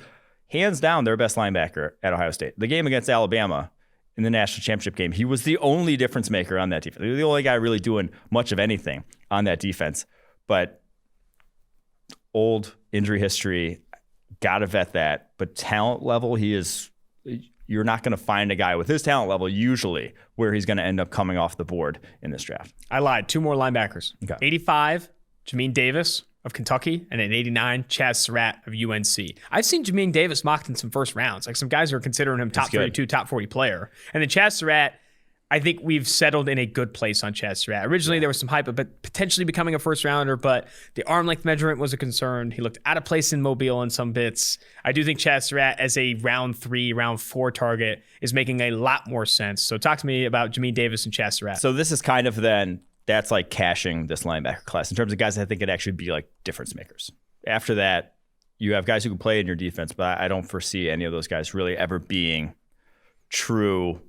hands down their best linebacker at Ohio State. The game against Alabama in the national championship game, he was the only difference maker on that defense. He was the only guy really doing much of anything on that defense. But old injury history, got to vet that. But talent level, you're not going to find a guy with his talent level usually where he's going to end up coming off the board in this draft. I lied. 2 more linebackers. Okay. 85, Jamin Davis of Kentucky, and at 89, Chaz Surratt of UNC. I've seen Jamin Davis mocked in some first rounds. Like some guys are considering him top 32, top 40 player. And then Chaz Surratt, I think we've settled in a good place on Chaz Surratt. Originally, there was some hype about potentially becoming a first rounder, but the arm length measurement was a concern. He looked out of place in Mobile in some bits. I do think Chaz Surratt as a round 3, round 4 target is making a lot more sense. So talk to me about Jamin Davis and Chaz Surratt. So this is kind of then, that's like cashing this linebacker class in terms of guys I think could actually be like difference makers. After that, you have guys who can play in your defense, but I don't foresee any of those guys really ever being true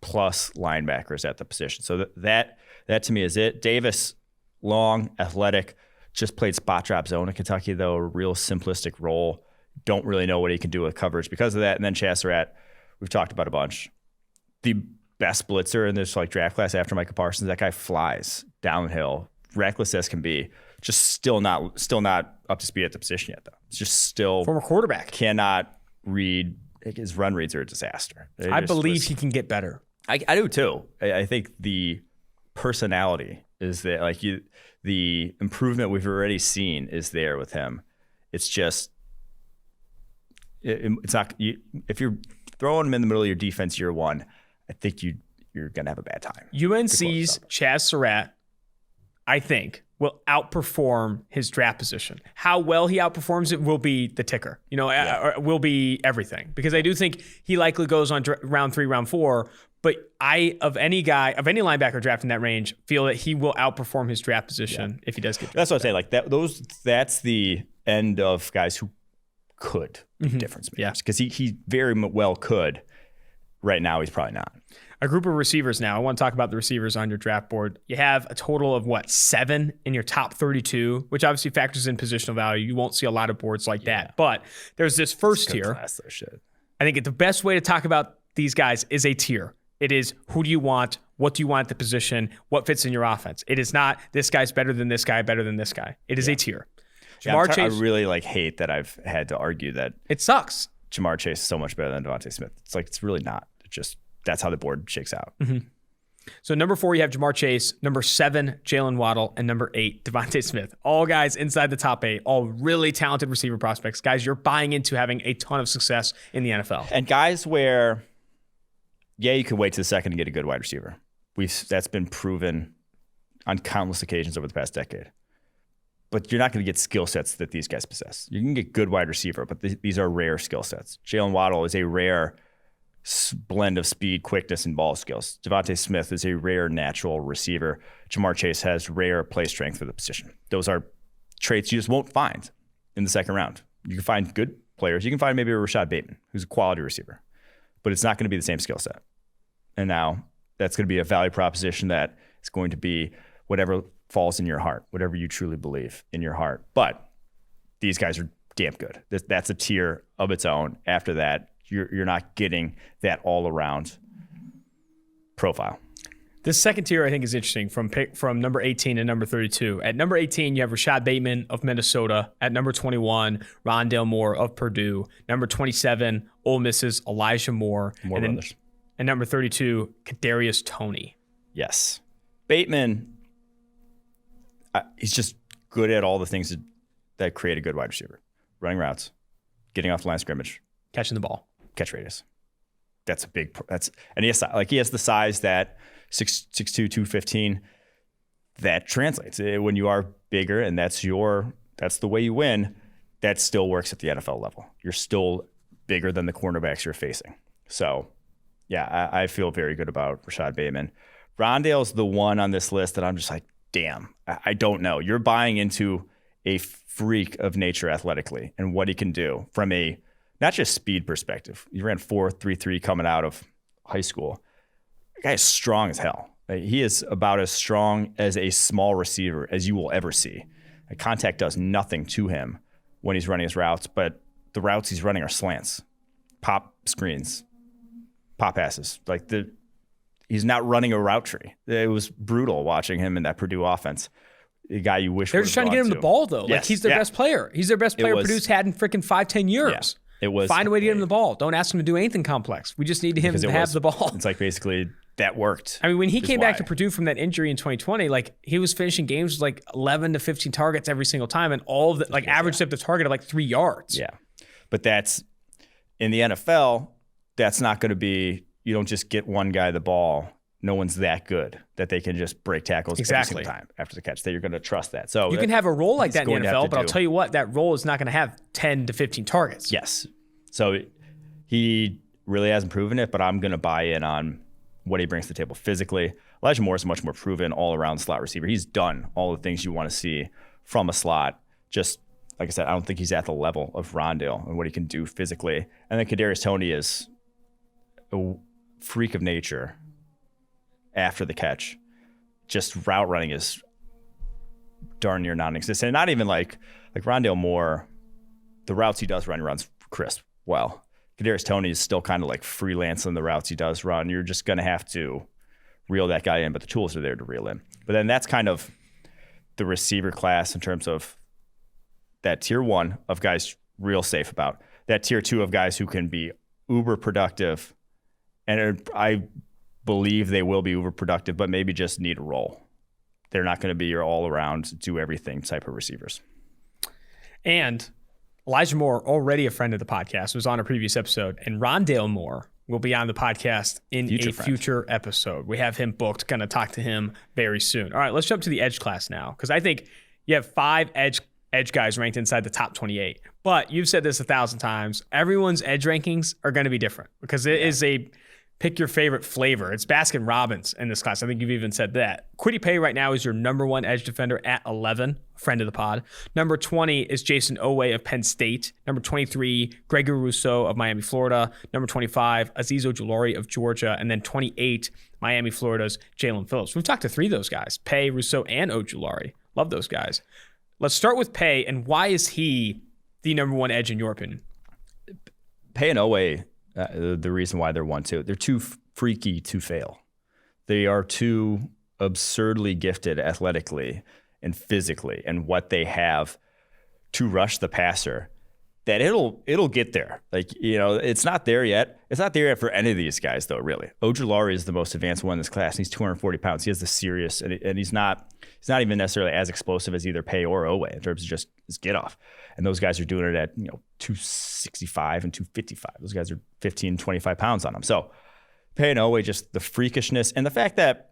plus linebackers at the position. So that to me is it. Davis, long, athletic, just played spot drop zone in Kentucky, though, a real simplistic role. Don't really know what he can do with coverage because of that. And then Chaz Surratt, we've talked about a bunch. The best blitzer in this like draft class after Micah Parsons, that guy flies downhill, reckless as can be. Just still not up to speed at the position yet, though. It's just still former quarterback. Cannot read. His run reads are a disaster. I believe he can get better. I do too. I think the personality is that the improvement we've already seen is there with him. It's just it's not. If you're throwing him in the middle of your defense year 1, I think you're gonna have a bad time. UNC's Chaz Surratt, I think, will outperform his draft position. How well he outperforms it will be the ticker. Will be everything. Because I do think he likely goes on round 3, round 4. But of any linebacker drafted in that range, feel that he will outperform his draft position if he does get drafted. That's what I'm saying. Like that's the end of guys who could be difference makers. Because he very well could. Right now, he's probably not. A group of receivers now. I want to talk about the receivers on your draft board. You have a total of 7 in your top 32, which obviously factors in positional value. You won't see a lot of boards like that. But there's this first tier. Class, though, shit. I think the best way to talk about these guys is a tier. It is who do you want? What do you want at the position? What fits in your offense? It is not this guy's better than this guy, better than this guy. It is a tier. Jamar Chase, I really hate that I've had to argue that. It sucks. Jamar Chase is so much better than Devontae Smith. It's really not. It's just that's how the board shakes out. Mm-hmm. So number 4, you have Jamar Chase. Number 7, Jalen Waddle. And number 8, Devontae Smith. All guys inside the top 8. All really talented receiver prospects. Guys, you're buying into having a ton of success in the NFL. And guys where, you could wait to the second to get a good wide receiver. That's been proven on countless occasions over the past decade. But you're not going to get skill sets that these guys possess. You can get good wide receiver, but these are rare skill sets. Jalen Waddle is a rare blend of speed, quickness, and ball skills. Devontae Smith is a rare natural receiver. Jamar Chase has rare play strength for the position. Those are traits you just won't find in the second round. You can find good players. You can find maybe a Rashad Bateman, who's a quality receiver, but it's not going to be the same skill set. And now that's going to be a value proposition that is going to be whatever falls in your heart, whatever you truly believe in your heart. But these guys are damn good. That's a tier of its own. After that, you're not getting that all-around profile. This second tier I think is interesting from number 18 to number 32. At number 18, you have Rashad Bateman of Minnesota. At number 21, Rondale Moore of Purdue. Number 27, Ole Miss's Elijah Moore. And number 32, Kadarius Toney. Yes. Bateman, he's just good at all the things that create a good wide receiver. Running routes, getting off the line of scrimmage. Catching the ball. Catch radius. That's and he has the size that 6'2", 215. that translates. When you are bigger and that's the way you win, that still works at the NFL level. You're still bigger than the cornerbacks you're facing. So, yeah, I feel very good about Rashad Bateman. Rondale's the one on this list that I'm just like, damn, I don't know. You're buying into a freak of nature athletically and what he can do from a not just speed perspective. He ran 4.33 coming out of high school. The guy is strong as hell. He is about as strong as a small receiver as you will ever see. Contact does nothing to him when he's running his routes, but the routes he's running are slants, pop screens, pop passes. He's not running a route tree. It was brutal watching him in that Purdue offense. A guy you wish they're just trying to get him the ball though. Yes. Like he's their best player. He's their best player Purdue's had in freaking 5-10 years. Yeah. It was find a way to get him the ball. Don't ask him to do anything complex. We just need him to have the ball. It's like basically that worked. I mean, when he came back to Purdue from that injury in 2020, like he was finishing games with like 11 to 15 targets every single time, and all of the like averaged up the target of like 3 yards. Yeah, but that's in the NFL. That's not going to be. You don't just get one guy the ball. No one's that good that they can just break tackles every single time after the catch. That you're going to trust that. So you can have a role like that in the NFL, but I'll tell you what, that role is not going to have 10 to 15 targets. Yes. So he really hasn't proven it, but I'm going to buy in on what he brings to the table physically. Elijah Moore is much more proven all-around slot receiver. He's done all the things you want to see from a slot. Just like I said, I don't think he's at the level of Rondale and what he can do physically. And then Kadarius Toney is a freak of nature after the catch. Just route running is darn near non-existent. And not even like Rondale Moore, the routes he does run, he runs crisp well. Kadarius Toney is still kind of like freelancing the routes he does run. You're just going to have to reel that guy in, but the tools are there to reel in. But then that's kind of the receiver class in terms of that tier 1 of guys real safe about. That tier 2 of guys who can be uber productive. And I believe they will be uber productive, but maybe just need a role. They're not going to be your all-around, do everything type of receivers. And Elijah Moore, already a friend of the podcast, was on a previous episode, and Rondale Moore will be on the podcast in future episode. We have him booked, going to talk to him very soon. All right, let's jump to the edge class now, because I think you have 5 edge guys ranked inside the top 28. But you've said this 1,000 times. Everyone's edge rankings are going to be different because it is a pick your favorite flavor. It's Baskin Robbins in this class. I think you've even said that. Kwity Paye right now is your number 1 edge defender at 11, friend of the pod. Number 20 is Jason Oweh of Penn State. Number 23, Gregory Rousseau of Miami, Florida. Number 25, Azeez Ojulari of Georgia. And then 28, Miami, Florida's Jalen Phillips. We've talked to 3 of those guys, Paye, Rousseau, and Ojulari. Love those guys. Let's start with Paye, and why is he the number 1 edge in your opinion? Paye and Oweh, the reason why they're 1-2, they're too freaky to fail. They are too absurdly gifted athletically and physically, and what they have to rush the passer, that it'll get there. Like, it's not there yet. It's not there yet for any of these guys, though, really. Ojulari is the most advanced one in this class. He's 240 pounds. He has the serious, and he's not even necessarily as explosive as either Paye or Oweh in terms of just his get off. And those guys are doing it at 265 and 255. Those guys are 15, 25 pounds on them. So Paye and Oweh, just the freakishness and the fact that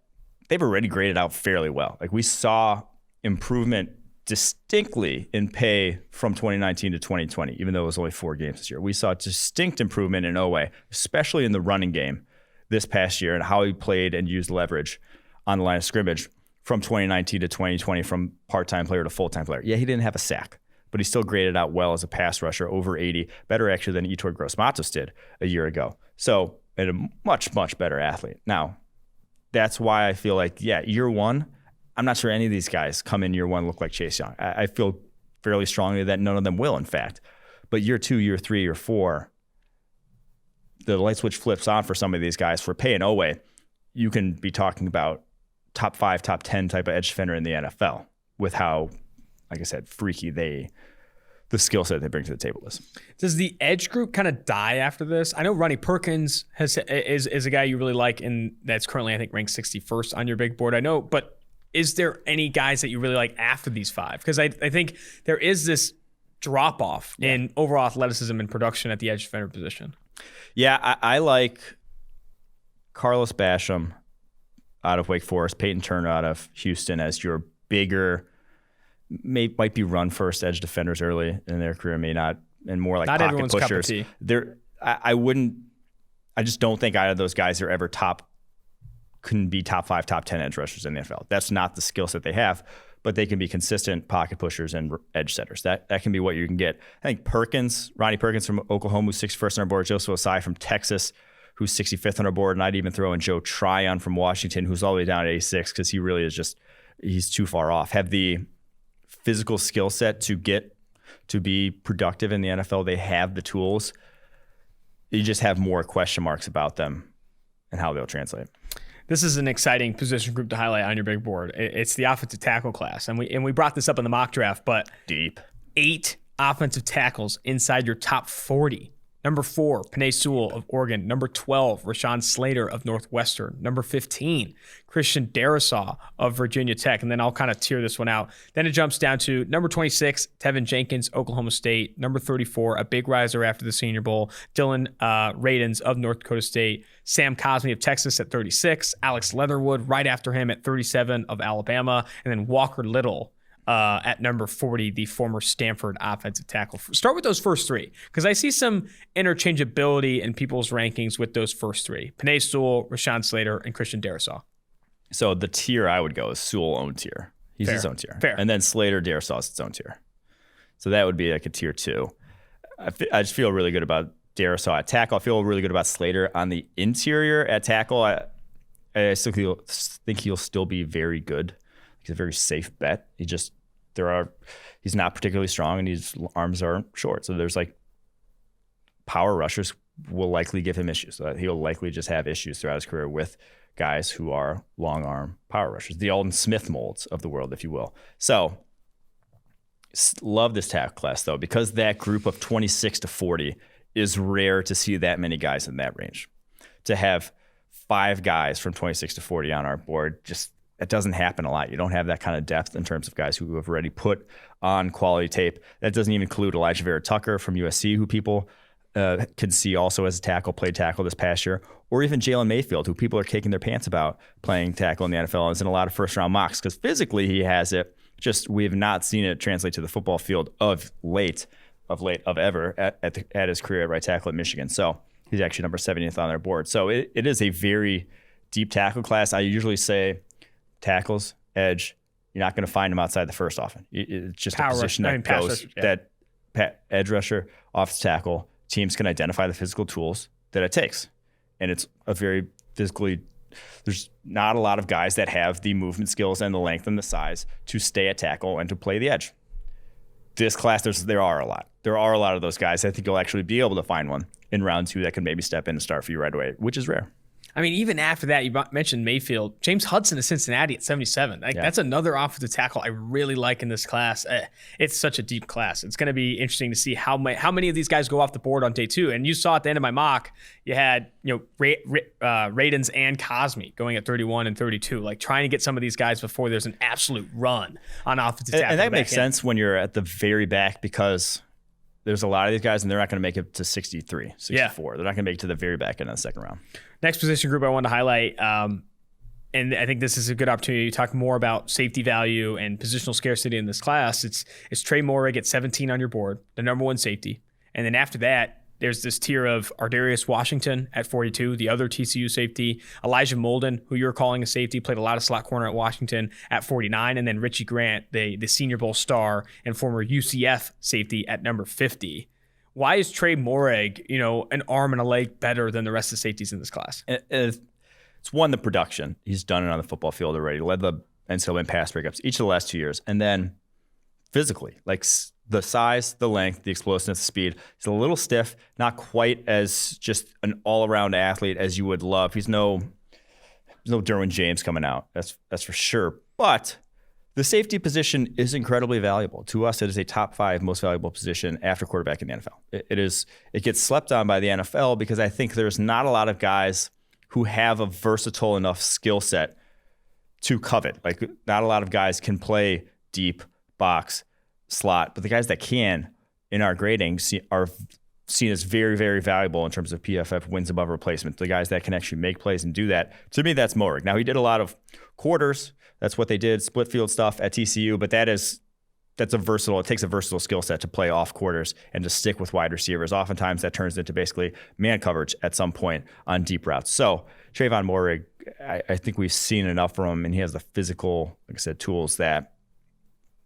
they've already graded out fairly well. Like, we saw improvement distinctly in Paye from 2019 to 2020, even though it was only 4 games this year. We saw distinct improvement in Oweh, especially in the running game this past year, and how he played and used leverage on the line of scrimmage from 2019 to 2020, from part-time player to full-time player. Yeah, he didn't have a sack, but he still graded out well as a pass rusher, over 80, better actually than Yetur Gross-Matos did a year ago. So, and a much, much better athlete. Now, that's why I feel like, year 1, I'm not sure any of these guys come in year 1 look like Chase Young. I feel fairly strongly that none of them will, in fact. But year 2, year 3, year 4, the light switch flips on for some of these guys. For Paye and Oweh, you can be talking about top 5, top 10 type of edge defender in the NFL with how, like I said, freaky the skill set they bring to the table is. Does the edge group kind of die after this? I know Ronnie Perkins is a guy you really like, and that's currently, I think, ranked 61st on your big board. I know, but is there any guys that you really like after these 5? Because I think there is this drop-off in overall athleticism and production at the edge defender position. Yeah, I like Carlos Basham, out of Wake Forest, Peyton Turner out of Houston as your bigger, might be run first edge defenders early in their career, may not, and more like not pocket everyone's pushers. cup of tea. I just don't think either of those guys are ever couldn't be top 5, top 10 edge rushers in the NFL. That's not the skill set they have, but they can be consistent pocket pushers and edge setters. That can be what you can get. I think Ronnie Perkins from Oklahoma, who's 61st on our board, Joseph Osai from Texas, who's 65th on our board, and I'd even throw in Joe Tryon from Washington, who's all the way down at 86 because he really is he's too far off. Have the physical skill set to be productive in the NFL. They have the tools. You just have more question marks about them and how they'll translate. This is an exciting position group to highlight on your big board. It's the offensive tackle class. And we brought this up in the mock draft, but deep. 8 offensive tackles inside your top 40. Number 4, Penei Sewell of Oregon. Number 12, Rashawn Slater of Northwestern. Number 15, Christian Darrisaw of Virginia Tech. And then I'll kind of tear this one out. Then it jumps down to number 26, Tevin Jenkins, Oklahoma State. Number 34, a big riser after the Senior Bowl, Dylan Radins of North Dakota State. Sam Cosmi of Texas at 36. Alex Leatherwood right after him at 37 of Alabama. And then Walker Little at number 40, the former Stanford offensive tackle. Start with those first 3, because I see some interchangeability in people's rankings with those first 3. Penei Sewell, Rashawn Slater, and Christian Darrisaw. So the tier I would go is Sewell own tier. He's his own tier. Fair. And then Slater, Darrisaw is its own tier. So that would be like a tier 2. I just feel really good about Darrisaw at tackle. I feel really good about Slater on the interior at tackle. I still think he'll still be very good. He's a very safe bet. He's not particularly strong and his arms are short. So there's like power rushers will likely give him issues. So he'll likely just have issues throughout his career with guys who are long arm power rushers, the Alden Smith molds of the world, if you will. So love this tackle class though, because that group of 26 to 40 is rare to see that many guys in that range. To have 5 guys from 26 to 40 on our board, it doesn't happen a lot. You don't have that kind of depth in terms of guys who have already put on quality tape. That doesn't even include Elijah Vera Tucker from USC, who people can see also as a tackle, played tackle this past year, or even Jalen Mayfield, who people are kicking their pants about playing tackle in the NFL and is in a lot of first-round mocks because physically he has it. Just we have not seen it translate to the football field of ever at his career at right tackle at Michigan. So he's actually number 70th on their board. So it is a very deep tackle class. I usually say tackles, edge, you're not going to find them outside the first often. It's just a position that goes that edge rusher, offensive tackle, teams can identify the physical tools that it takes. And it's a very physically, there's not a lot of guys that have the movement skills and the length and the size to stay at tackle and to play the edge. This class, there are a lot. There are a lot of those guys. I think you'll actually be able to find one in round 2 that can maybe step in and start for you right away, which is rare. I mean, even after that, you mentioned Mayfield. James Hudson of Cincinnati at 77. That's another offensive tackle I really like in this class. It's such a deep class. It's going to be interesting to see how many of these guys go off the board on day 2. And you saw at the end of my mock, you had Radins and Cosmi going at 31 and 32, like trying to get some of these guys before there's an absolute run on offensive tackle. And that makes sense when you're at the very back because there's a lot of these guys and they're not going to make it to 63, 64. Yeah. They're not going to make it to the very back end of the second round. Next position group I wanted to highlight, and I think this is a good opportunity to talk more about safety value and positional scarcity in this class. It's Trey Moehrig at 17 on your board, the number 1 safety. And then after that, there's this tier of Ardarius Washington at 42, the other TCU safety, Elijah Molden, who you're calling a safety, played a lot of slot corner at Washington at 49, and then Richie Grant, the Senior Bowl star and former UCF safety at number 50. Why is Trey Moehrig, an arm and a leg better than the rest of the safeties in this class? It's one, the production. He's done it on the football field already. Led the NCAA in pass breakups each of the last 2 years. And then physically, like the size, the length, the explosiveness, the speed. He's a little stiff, not quite as just an all-around athlete as you would love. There's no Derwin James coming out. That's for sure. But the safety position is incredibly valuable. To us, it is a top 5 most valuable position after quarterback in the NFL. It gets slept on by the NFL because I think there's not a lot of guys who have a versatile enough skill set to covet. Like not a lot of guys can play deep, box, slot, but the guys that can in our grading are seen as very, very valuable in terms of PFF wins above replacement. The guys that can actually make plays and do that. To me, that's Moehrig. Now, he did a lot of quarters. That's what they did, split field stuff at TCU, but it takes a versatile skill set to play off quarters and to stick with wide receivers. Oftentimes that turns into basically man coverage at some point on deep routes. So Trayvon Moehrig, I think we've seen enough from him, and he has the physical, like I said, tools that,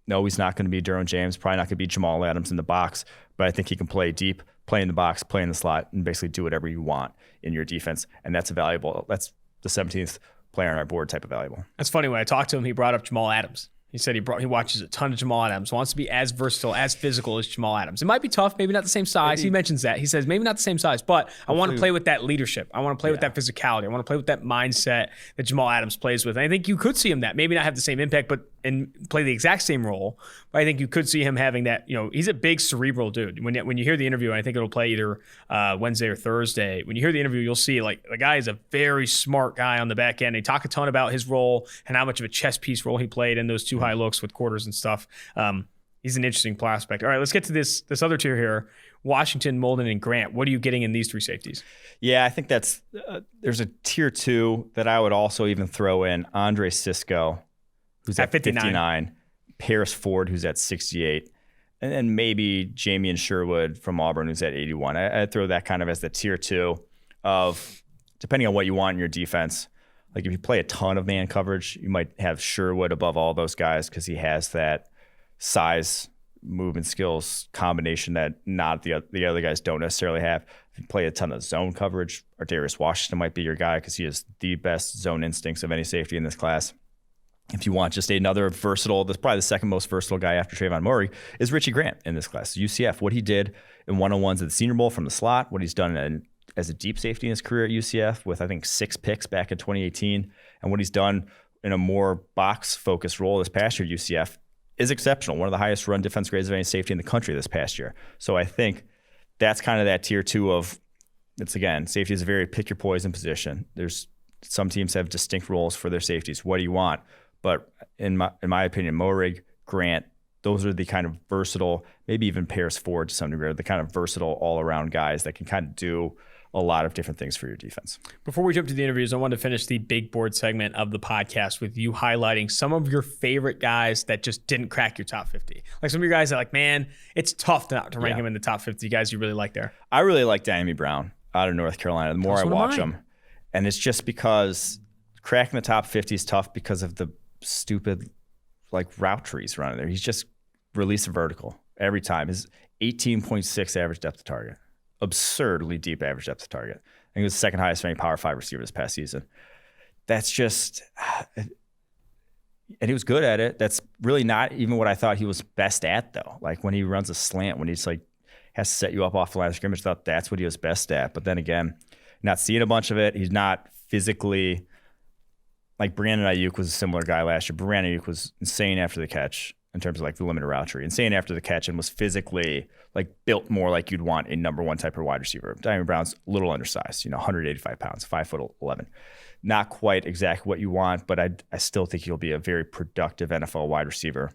no, he's not going to be Derwin James, probably not going to be Jamal Adams in the box, but I think he can play deep, play in the box, play in the slot, and basically do whatever you want in your defense. And that's the 17th player on our board type of valuable. That's funny. When I talked to him, he brought up Jamal Adams. He said he watches a ton of Jamal Adams, wants to be as versatile, as physical as Jamal Adams. It might be tough, maybe not the same size. He mentions that. He says maybe not the same size, but I want to play with that leadership. I want to play with that physicality. I want to play with that mindset that Jamal Adams plays with. And I think you could see him that. Maybe not have the same impact, and play the exact same role. But I think you could see him having that. He's a big cerebral dude. When you hear the interview, and I think it'll play either Wednesday or Thursday. When you hear the interview, you'll see like the guy is a very smart guy on the back end. They talk a ton about his role and how much of a chess piece role he played in those two high looks with quarters and stuff. He's an interesting prospect. All right, let's get to this other tier here. Washington, Molden, and Grant. What are you getting in these three safeties? Yeah, I think that's there's a tier 2 that I would also even throw in Andre Sisco, who's at 59, Paris Ford, who's at 68, and then maybe Jamie Sherwood from Auburn, who's at 81. I'd throw that kind of as the tier 2 of, depending on what you want in your defense. Like if you play a ton of man coverage, you might have Sherwood above all those guys because he has that size, movement skills combination that not the other guys don't necessarily have. If you play a ton of zone coverage, Darius Washington might be your guy because he has the best zone instincts of any safety in this class. If you want just another versatile, that's probably the second most versatile guy after Trayvon Moehrig, is Richie Grant in this class. UCF, what he did in one-on-ones at the Senior Bowl from the slot, what he's done as a deep safety in his career at UCF with, I think, 6 picks back in 2018, and what he's done in a more box-focused role this past year at UCF is exceptional. One of the highest run defense grades of any safety in the country this past year. So I think that's kind of that tier 2 of, it's again, safety is a very pick your poison position. There's some teams have distinct roles for their safeties. What do you want? But in my opinion, Moehrig, Grant, those are the kind of versatile, maybe even Paris Ford to some degree, the kind of versatile all-around guys that can kind of do a lot of different things for your defense. Before we jump to the interviews, I want to finish the big board segment of the podcast with you highlighting some of your favorite guys that just didn't crack your top 50. Like some of your guys that like, man, it's tough to rank him in the top 50 guys you really like there. I really like Diami Brown out of North Carolina. The more I watch him, and it's just because cracking the top 50 is tough because of the stupid like route trees running there. He's just released a vertical every time. His 18.6 average depth of target. Absurdly deep average depth of target. I think it was the second highest for any Power 5 receiver this past season. That's just, and he was good at it. That's really not even what I thought he was best at, though. Like when he runs a slant, when he's like has to set you up off the line of scrimmage, I thought that's what he was best at. But then again, not seeing a bunch of it. He's not physically, like Brandon Ayuk was a similar guy last year. Brandon Ayuk was insane after the catch in terms of like the limited route tree. Insane after the catch and was physically like built more like you'd want a number 1 type of wide receiver. Diami Brown's a little undersized, 185 pounds, 5'11". Not quite exactly what you want, but I still think he'll be a very productive NFL wide receiver.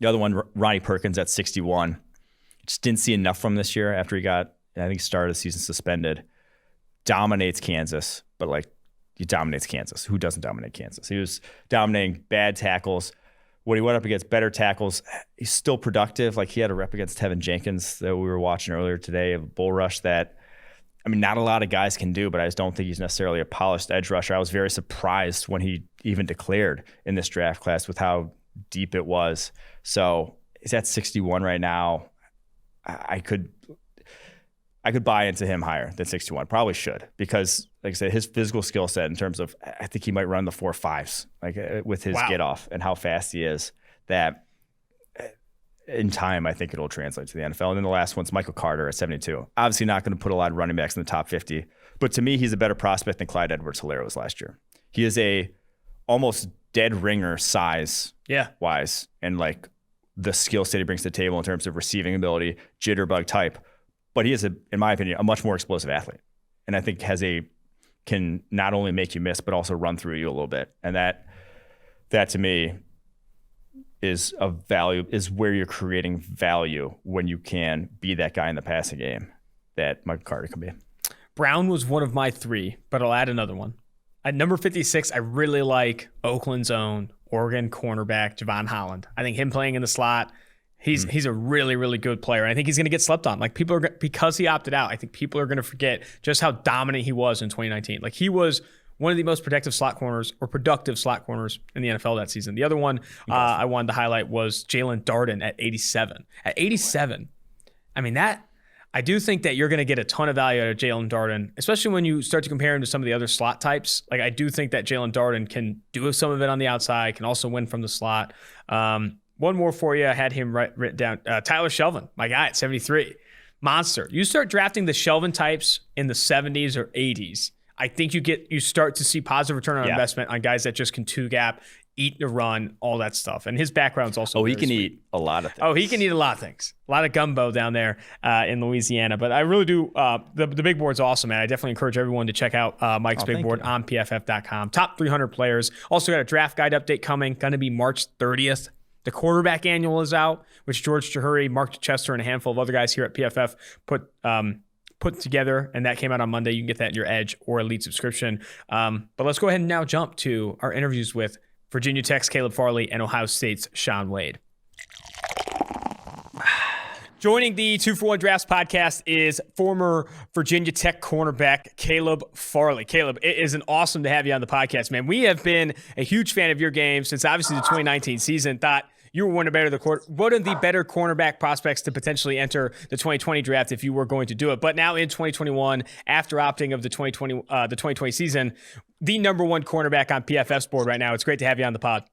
The other one, Ronnie Perkins at 61. Just didn't see enough from this year after I think he started the season suspended. Dominates Kansas, but like he dominates Kansas. Who doesn't dominate Kansas? He was dominating bad tackles. When he went up against better tackles, he's still productive. Like he had a rep against Tevin Jenkins that we were watching earlier today, of a bull rush that, I mean, not a lot of guys can do, but I just don't think he's necessarily a polished edge rusher. I was very surprised when he even declared in this draft class with how deep it was. So he's at 61 right now. I could buy into him higher than 61. Probably should, because like I said, his physical skill set in terms of, I think he might run the 4.5s like with his get off and how fast he is, that in time, I think it'll translate to the NFL. And then the last one's Michael Carter at 72. Obviously not going to put a lot of running backs in the top 50, but to me, he's a better prospect than Clyde Edwards-Helaire was last year. He is a almost dead ringer size wise, and like the skill set he brings to the table in terms of receiving ability, jitterbug type. But he is, in my opinion, a much more explosive athlete. And I think can not only make you miss, but also run through you a little bit. And that to me is of value, is where you're creating value when you can be that guy in the passing game. that Michael Carter could be. Brown was one of my 3, but I'll add another one. At number 56, I really like Oakland's own Oregon cornerback Javon Holland. I think him playing in the slot, he's a really, really good player. And I think he's going to get slept on. Like because he opted out, I think people are going to forget just how dominant he was in 2019. Like he was one of the most productive slot corners in the NFL that season. The other one I wanted to highlight was Jalen Darden at 87. At 87, I mean, I do think that you're going to get a ton of value out of Jalen Darden, especially when you start to compare him to some of the other slot types. Like I do think that Jalen Darden can do some of it on the outside, can also win from the slot. One more for you. I had him written down. Tyler Shelvin, my guy at 73. Monster. You start drafting the Shelvin types in the 70s or 80s. I think you start to see positive return on investment on guys that just can two-gap, eat the run, all that stuff. And his background's also he can eat a lot of things. Oh, he can eat a lot of things. A lot of gumbo down there in Louisiana. But I really do. The big board's awesome, man. I definitely encourage everyone to check out Mike's big board on PFF.com. Top 300 players. Also got a draft guide update coming. Going to be March 30th. The quarterback annual is out, which George Chahuri, Mark Chester, and a handful of other guys here at PFF put together, and that came out on Monday. You can get that in your Edge or Elite subscription. But let's go ahead and now jump to our interviews with Virginia Tech's Caleb Farley and Ohio State's Shaun Wade. Joining the 2-for-1 Drafts podcast is former Virginia Tech cornerback Caleb Farley. Caleb, it is awesome to have you on the podcast, man. We have been a huge fan of your game since obviously the 2019 season. Thought you were one of the better cornerback prospects to potentially enter the 2020 draft if you were going to do it. But now in 2021, after opting of the 2020 season, the number one cornerback on PFF's board right now. It's great to have you on the pod.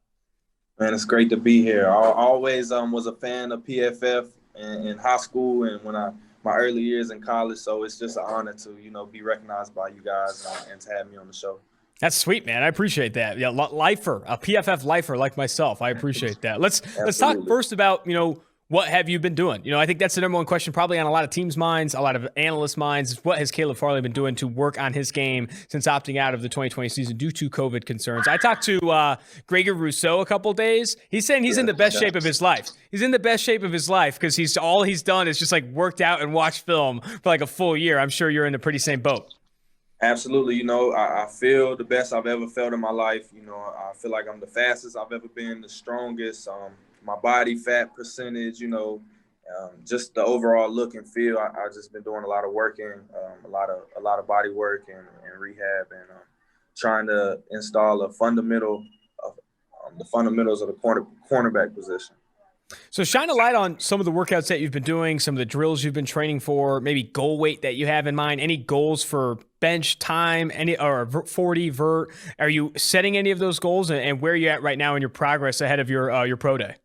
Man, it's great to be here. I always was a fan of PFF in high school and my early years in college. So it's just an honor to, be recognized by you guys and to have me on the show. That's sweet, man. I appreciate that. Yeah, lifer, a PFF lifer like myself. I appreciate that. Let's talk first about, what have you been doing? I think that's the number one question probably on a lot of teams' minds, a lot of analysts' minds. What has Caleb Farley been doing to work on his game since opting out of the 2020 season due to COVID concerns? I talked to Gregor Rousseau a couple days. He's saying he's in the best shape of his life. He's in the best shape of his life because all he's done is just like worked out and watched film for like a full year. I'm sure you're in the pretty same boat. Absolutely. I feel the best I've ever felt in my life. I feel like I'm the fastest I've ever been, the strongest. My body fat percentage, just the overall look and feel. I just been doing a lot of working, a lot of body work and rehab, and trying to install the fundamentals of the cornerback position. So shine a light on some of the workouts that you've been doing, some of the drills you've been training for, maybe goal weight that you have in mind, any goals for bench time, or 40 vert. Are you setting any of those goals, and where are you at right now in your progress ahead of your pro day?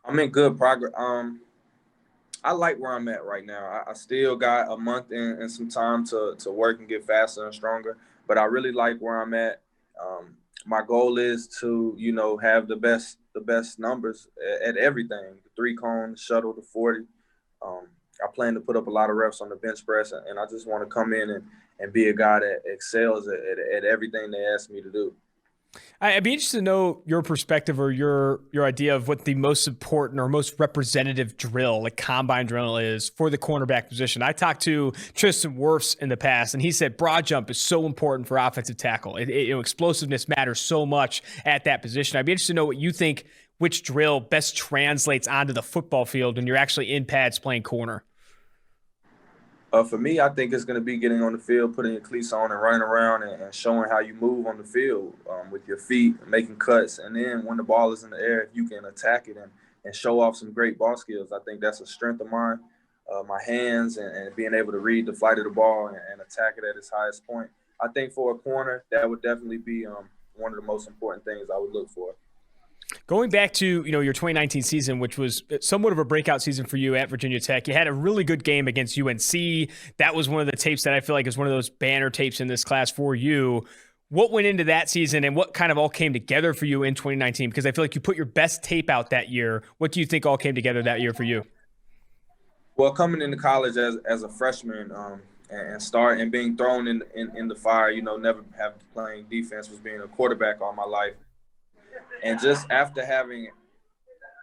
I'm in good progress. I like where I'm at right now. I still got a month and some time to work and get faster and stronger, but I really like where I'm at. My goal is to, have the best numbers at everything, the 3-cone, the shuttle, the 40. I plan to put up a lot of reps on the bench press, and I just want to come in and be a guy that excels at everything they ask me to do. I'd be interested to know your perspective or your idea of what the most important or most representative drill, like combine drill, is for the cornerback position. I talked to Tristan Wirfs in the past, and he said broad jump is so important for offensive tackle. Explosiveness matters so much at that position. I'd be interested to know what you think, which drill best translates onto the football field when you're actually in pads playing corner. For me, I think it's going to be getting on the field, putting your cleats on and running around and showing how you move on the field with your feet, making cuts. And then when the ball is in the air, if you can attack it and show off some great ball skills, I think that's a strength of mine, my hands and being able to read the flight of the ball and attack it at its highest point. I think for a corner, that would definitely be one of the most important things I would look for. Going back to, your 2019 season, which was somewhat of a breakout season for you at Virginia Tech, you had a really good game against UNC. That was one of the tapes that I feel like is one of those banner tapes in this class for you. What went into that season and what kind of all came together for you in 2019? Because I feel like you put your best tape out that year. What do you think all came together that year for you? Well, coming into college as a freshman and being thrown in the fire, never having playing defense, was being a quarterback all my life. And just after having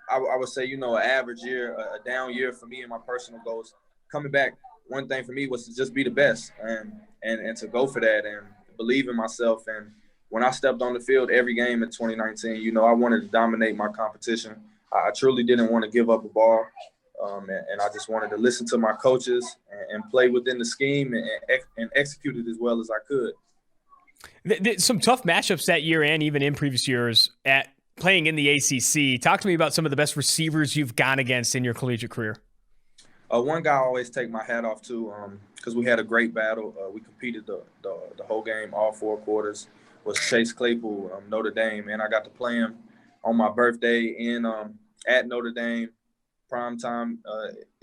I would say, an average year, a down year for me and my personal goals. Coming back, one thing for me was to just be the best and to go for that and believe in myself. And when I stepped on the field every game in 2019, I wanted to dominate my competition. I truly didn't want to give up a ball. And I just wanted to listen to my coaches and play within the scheme and execute it as well as I could. Some tough matchups that year and even in previous years at playing in the ACC. Talk to me about some of the best receivers you've gone against in your collegiate career. One guy I always take my hat off to because we had a great battle. We competed the whole game, all 4 quarters, was Chase Claypool, Notre Dame. And I got to play him on my birthday at Notre Dame, primetime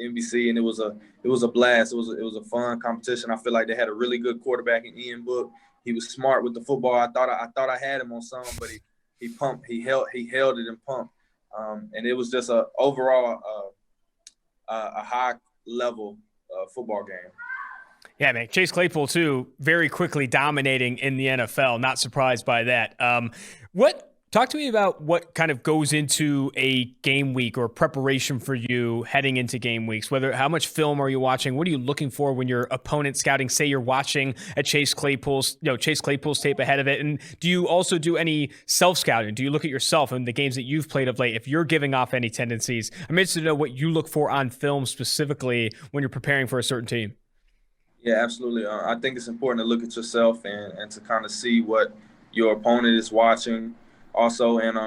NBC, and it was a blast. It was a fun competition. I feel like they had a really good quarterback in Ian Book. He was smart with the football. I thought I had him on some, but he pumped. He held it and pumped. And it was just a high level football game. Yeah, man. Chase Claypool too, very quickly dominating in the NFL. Not surprised by that. Talk to me about what kind of goes into a game week or preparation for you heading into game weeks. How much film are you watching? What are you looking for when you're opponent scouting? Say you're watching a Chase Claypool's tape ahead of it. And do you also do any self-scouting? Do you look at yourself and the games that you've played of late? If you're giving off any tendencies, I'm interested to know what you look for on film specifically when you're preparing for a certain team. Yeah, absolutely. I think it's important to look at yourself and to kind of see what your opponent is watching. Also, and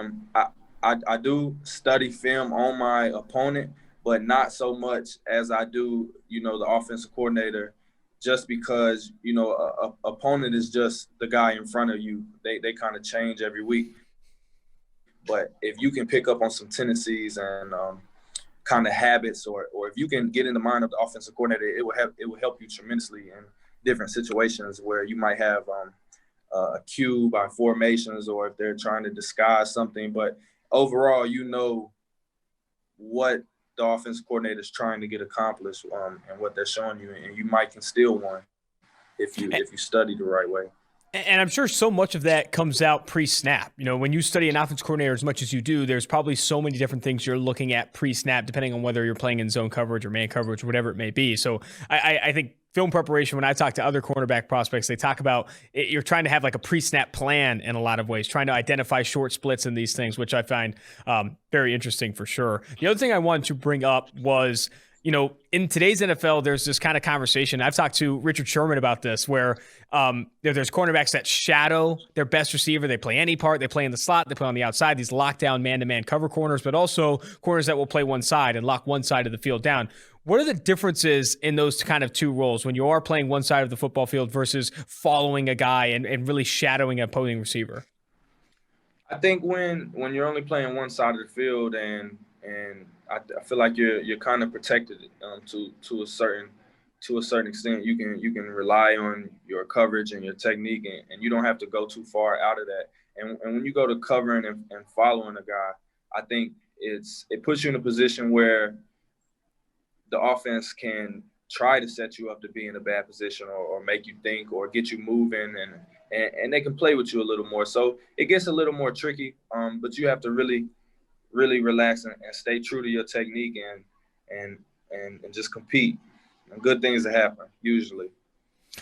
I do study film on my opponent, but not so much as I do, the offensive coordinator, just because, a opponent is just the guy in front of you. They kind of change every week. But if you can pick up on some tendencies and kind of habits, or if you can get in the mind of the offensive coordinator, it will help you tremendously in different situations where you might have a cue by formations, or if they're trying to disguise something. But overall, what the offensive coordinator is trying to get accomplished and what they're showing you, and you might can steal one if you study the right way. And I'm sure so much of that comes out pre-snap. When you study an offense coordinator as much as you do, there's probably so many different things you're looking at pre-snap, depending on whether you're playing in zone coverage or man coverage, whatever it may be. So I think film preparation, when I talk to other cornerback prospects, they talk about you're trying to have like a pre-snap plan in a lot of ways, trying to identify short splits and these things, which I find very interesting for sure. The other thing I wanted to bring up was, in today's NFL, there's this kind of conversation. I've talked to Richard Sherman about this, where there's cornerbacks that shadow their best receiver. They play any part. They play in the slot. They play on the outside, these lockdown man-to-man cover corners, but also corners that will play one side and lock one side of the field down. What are the differences in those kind of two roles when you are playing one side of the football field versus following a guy and really shadowing an opposing receiver? I think when you're only playing one side of the field and I feel like you're kind of protected to a certain extent. You can rely on your coverage and your technique, and you don't have to go too far out of that. And when you go to covering and following a guy, I think it puts you in a position where the offense can try to set you up to be in a bad position or make you think or get you moving, and they can play with you a little more. So it gets a little more tricky, but you have to really relax and stay true to your technique and just compete. And good things that happen usually.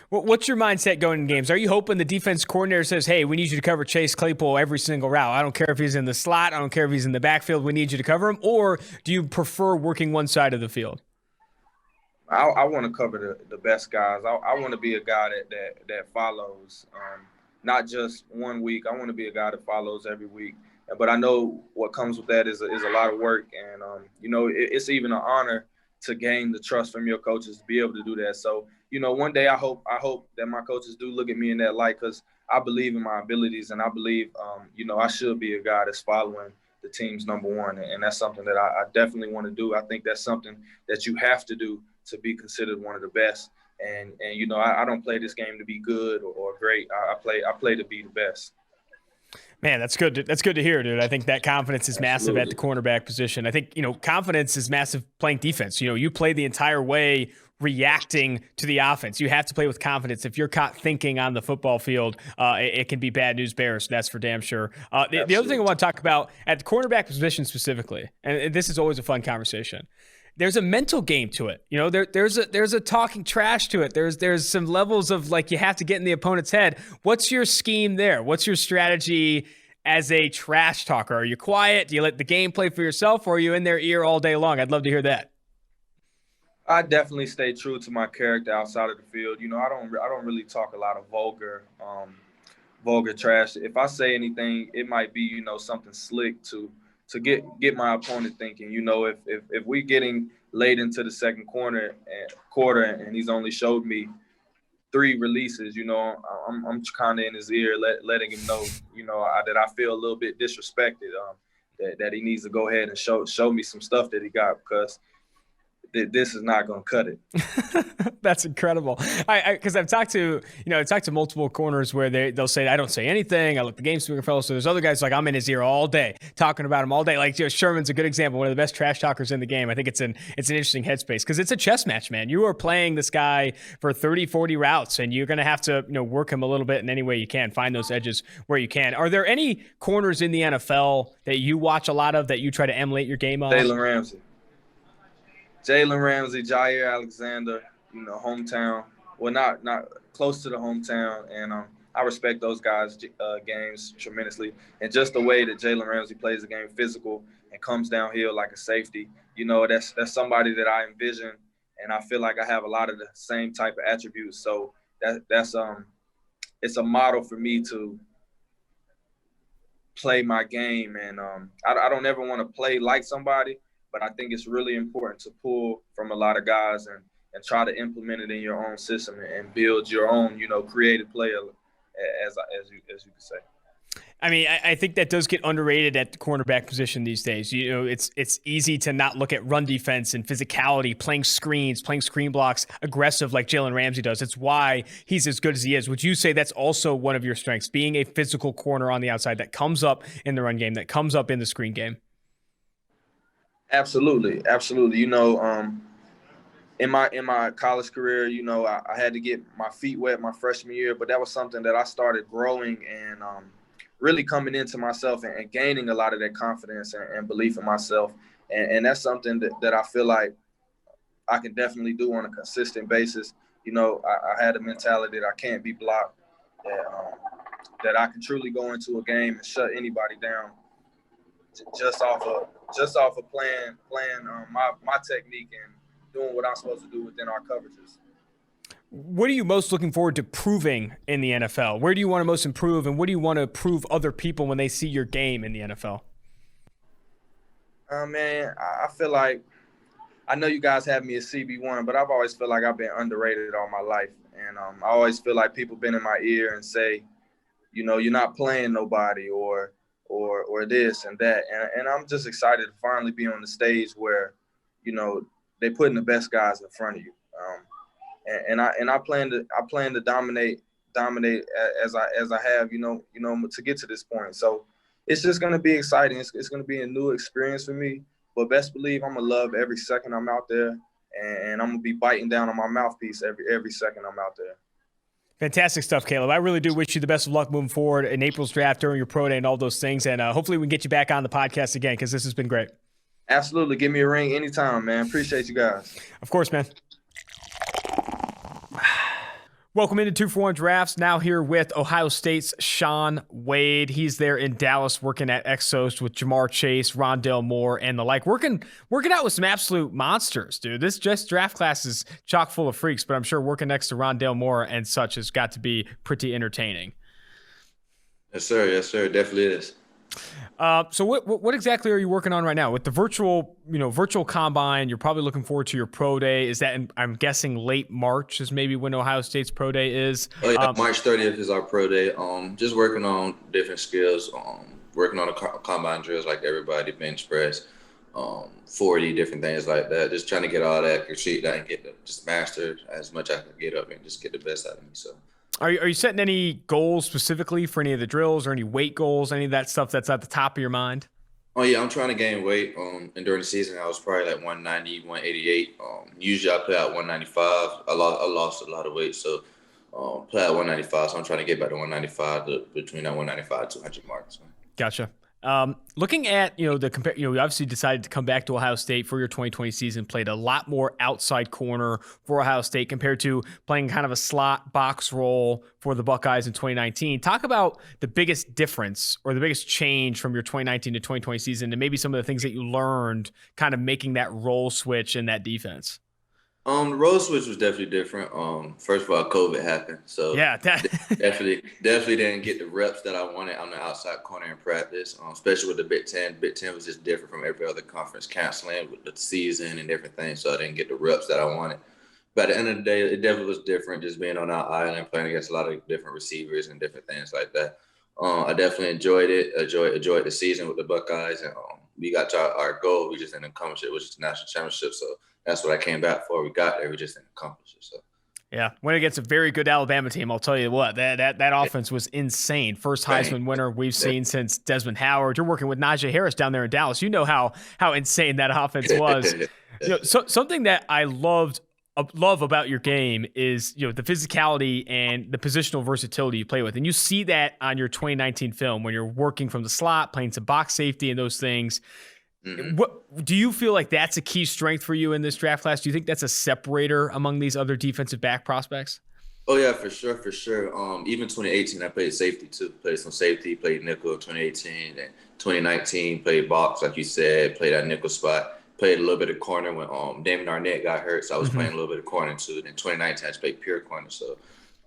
What's your mindset going in games? Are you hoping the defense coordinator says, hey, we need you to cover Chase Claypool every single route? I don't care if he's in the slot. I don't care if he's in the backfield. We need you to cover him. Or do you prefer working one side of the field? I want to cover the best guys. I want to be a guy that follows, not just 1 week. I want to be a guy that follows every week. But I know what comes with that is a lot of work, and it's even an honor to gain the trust from your coaches to be able to do that. So one day I hope that my coaches do look at me in that light, because I believe in my abilities, and I believe I should be a guy that's following the team's number one, and that's something that I definitely want to do. I think that's something that you have to do to be considered one of the best. And I don't play this game to be good or great. I play to be the best. Man, that's good. That's good to hear, dude. I think that confidence is massive at the cornerback position. I think, confidence is massive playing defense. You play the entire way reacting to the offense. You have to play with confidence. If you're caught thinking on the football field, it can be bad news bears. That's for damn sure. The other thing I want to talk about at the cornerback position specifically, and this is always a fun conversation. There's a mental game to it. There's a talking trash to it. There's some levels of you have to get in the opponent's head. What's your scheme there? What's your strategy as a trash talker? Are you quiet? Do you let the game play for yourself, or are you in their ear all day long? I'd love to hear that. I definitely stay true to my character outside of the field. I don't really talk a lot of vulgar trash. If I say anything, it might be something slick to get my opponent thinking. If we getting late into the second quarter and he's only showed me 3 releases, I'm kind of in his ear, letting him know, that I feel a little bit disrespected, that he needs to go ahead and show me some stuff that he got, because this is not going to cut it. That's incredible. Because I've talked to multiple corners where they'll say, I don't say anything. I let the game speak fellow. So there's other guys I'm in his ear all day, talking about him all day. Sherman's a good example, one of the best trash talkers in the game. I think it's an interesting headspace because it's a chess match, man. You are playing this guy for 30, 40 routes, and you're going to have to work him a little bit in any way you can, find those edges where you can. Are there any corners in the NFL that you watch a lot of that you try to emulate your game on? Jalen Ramsey, Jair Alexander, hometown. Well, not close to the hometown, and I respect those guys' games tremendously. And just the way that Jalen Ramsey plays the game, physical and comes downhill like a safety. That's somebody that I envision, and I feel like I have a lot of the same type of attributes. So that's it's a model for me to play my game, and I don't ever want to play like somebody. But I think it's really important to pull from a lot of guys and try to implement it in your own system and build your own, creative player, as you could say. I mean, I think that does get underrated at the cornerback position these days. It's easy to not look at run defense and physicality, playing screens, playing screen blocks, aggressive like Jalen Ramsey does. It's why he's as good as he is. Would you say that's also one of your strengths, being a physical corner on the outside that comes up in the run game, that comes up in the screen game? Absolutely. In my college career, I had to get my feet wet my freshman year, but that was something that I started growing and really coming into myself and gaining a lot of that confidence and belief in myself. And that's something that I feel like I can definitely do on a consistent basis. I had a mentality that I can't be blocked, that I can truly go into a game and shut anybody down just off of playing my technique and doing what I'm supposed to do within our coverages. What are you most looking forward to proving in the NFL? Where do you want to most improve, and what do you want to prove other people when they see your game in the NFL? Man, I feel like, I know you guys have me as CB1, but I've always felt like I've been underrated all my life. And I always feel like people been in my ear and say, you're not playing nobody or this and that. And I'm just excited to finally be on the stage where, they putting the best guys in front of you. And I plan to dominate as I have, to get to this point. So it's just going to be exciting. It's going to be a new experience for me, but best believe I'm going to love every second I'm out there, and I'm going to be biting down on my mouthpiece every second I'm out there. Fantastic stuff, Caleb. I really do wish you the best of luck moving forward in April's draft, during your pro day, and all those things. And hopefully we can get you back on the podcast again, because this has been great. Absolutely. Give me a ring anytime, man. Appreciate you guys. Of course, man. Welcome into 2-for-1 Drafts. Now here with Ohio State's Shaun Wade. He's there in Dallas working at Exos with Jamar Chase, Rondale Moore, and the like. Working out with some absolute monsters, dude. This just draft class is chock full of freaks, but I'm sure working next to Rondale Moore and such has got to be pretty entertaining. Yes, sir. Yes, sir. It definitely is. So what exactly are you working on right now with the virtual combine? You're probably looking forward to your pro day. Is that, I'm guessing, late March is maybe when Ohio State's pro day is? Oh yeah, March 30th is our pro day. Just working on different skills. Working on the combine drills like everybody, bench press, 40 different things like that. Just trying to get all that accuracy that and just master as much as I can get up and just get the best out of me. So Are you setting any goals specifically for any of the drills or any weight goals, any of that stuff that's at the top of your mind? Oh yeah, I'm trying to gain weight. And during the season, I was probably like 190, 188. Usually I play out 195. I lost a lot of weight, so play at 195. So I'm trying to get back to 195 between that 195 200 mark. So. Gotcha. Looking at, you obviously decided to come back to Ohio State for your 2020 season, played a lot more outside corner for Ohio State compared to playing kind of a slot box role for the Buckeyes in 2019. Talk about the biggest difference or the biggest change from your 2019 to 2020 season and maybe some of the things that you learned kind of making that role switch in that defense. The role switch was definitely different. First of all, COVID happened, so yeah, definitely didn't get the reps that I wanted on the outside corner in practice. Especially with the Big Ten. Big Ten was just different from every other conference, canceling with the season and different things, so I didn't get the reps that I wanted. But at the end of the day, it definitely was different, just being on our island, playing against a lot of different receivers and different things like that. I definitely enjoyed it. Enjoyed the season with the Buckeyes, and we got to our goal. We just didn't accomplish it, which is the national championship. So that's what I came back for. We got there. We just didn't accomplish it. So. Yeah, went against a very good Alabama team. I'll tell you what, that offense was insane. First Heisman winner we've seen since Desmond Howard. You're working with Najee Harris down there in Dallas. You know how insane that offense was. So something that I love about your game is the physicality and the positional versatility you play with, and you see that on your 2019 film when you're working from the slot, playing some box safety and those things. Mm-hmm. What do you feel like that's a key strength for you in this draft class? Do you think that's a separator among these other defensive back prospects? Oh yeah, for sure. Even 2018, I played safety too. Played some safety, played nickel in 2018, and 2019 played box, like you said, played that nickel spot. Played a little bit of corner when Damon Arnett got hurt, so I was playing a little bit of corner too. And in 2019, I just played pure corner. So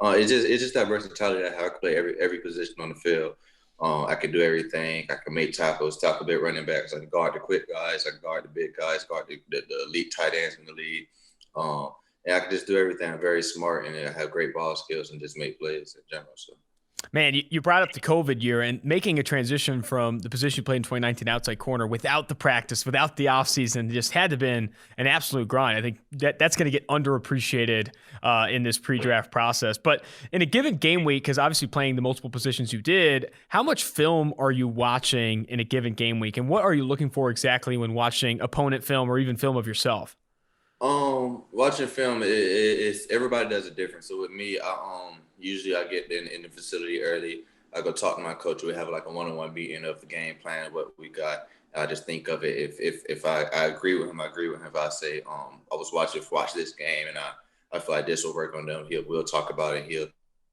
it's just that versatility that I can play every position on the field. I can do everything. I can make tackles, tackle big running backs. I can guard the quick guys. I can guard the big guys, guard the elite tight ends in the league. And I can just do everything. I'm very smart, and I have great ball skills and just make plays in general. So. Man, you brought up the COVID year and making a transition from the position you played in 2019 outside corner without the practice, without the offseason, just had to have been an absolute grind. I think that's going to get underappreciated in this pre-draft process. But in a given game week, because obviously playing the multiple positions you did, how much film are you watching in a given game week? And what are you looking for exactly when watching opponent film or even film of yourself? Watching film, it's everybody does it different. So with me, usually I get in the facility early. I go talk to my coach. We have like a one-on-one meeting of the game plan, what we got. I just think of it. If I agree with him, I agree with him. If I say, I was watch this game and I feel like this will work on them, we'll talk about it. He'll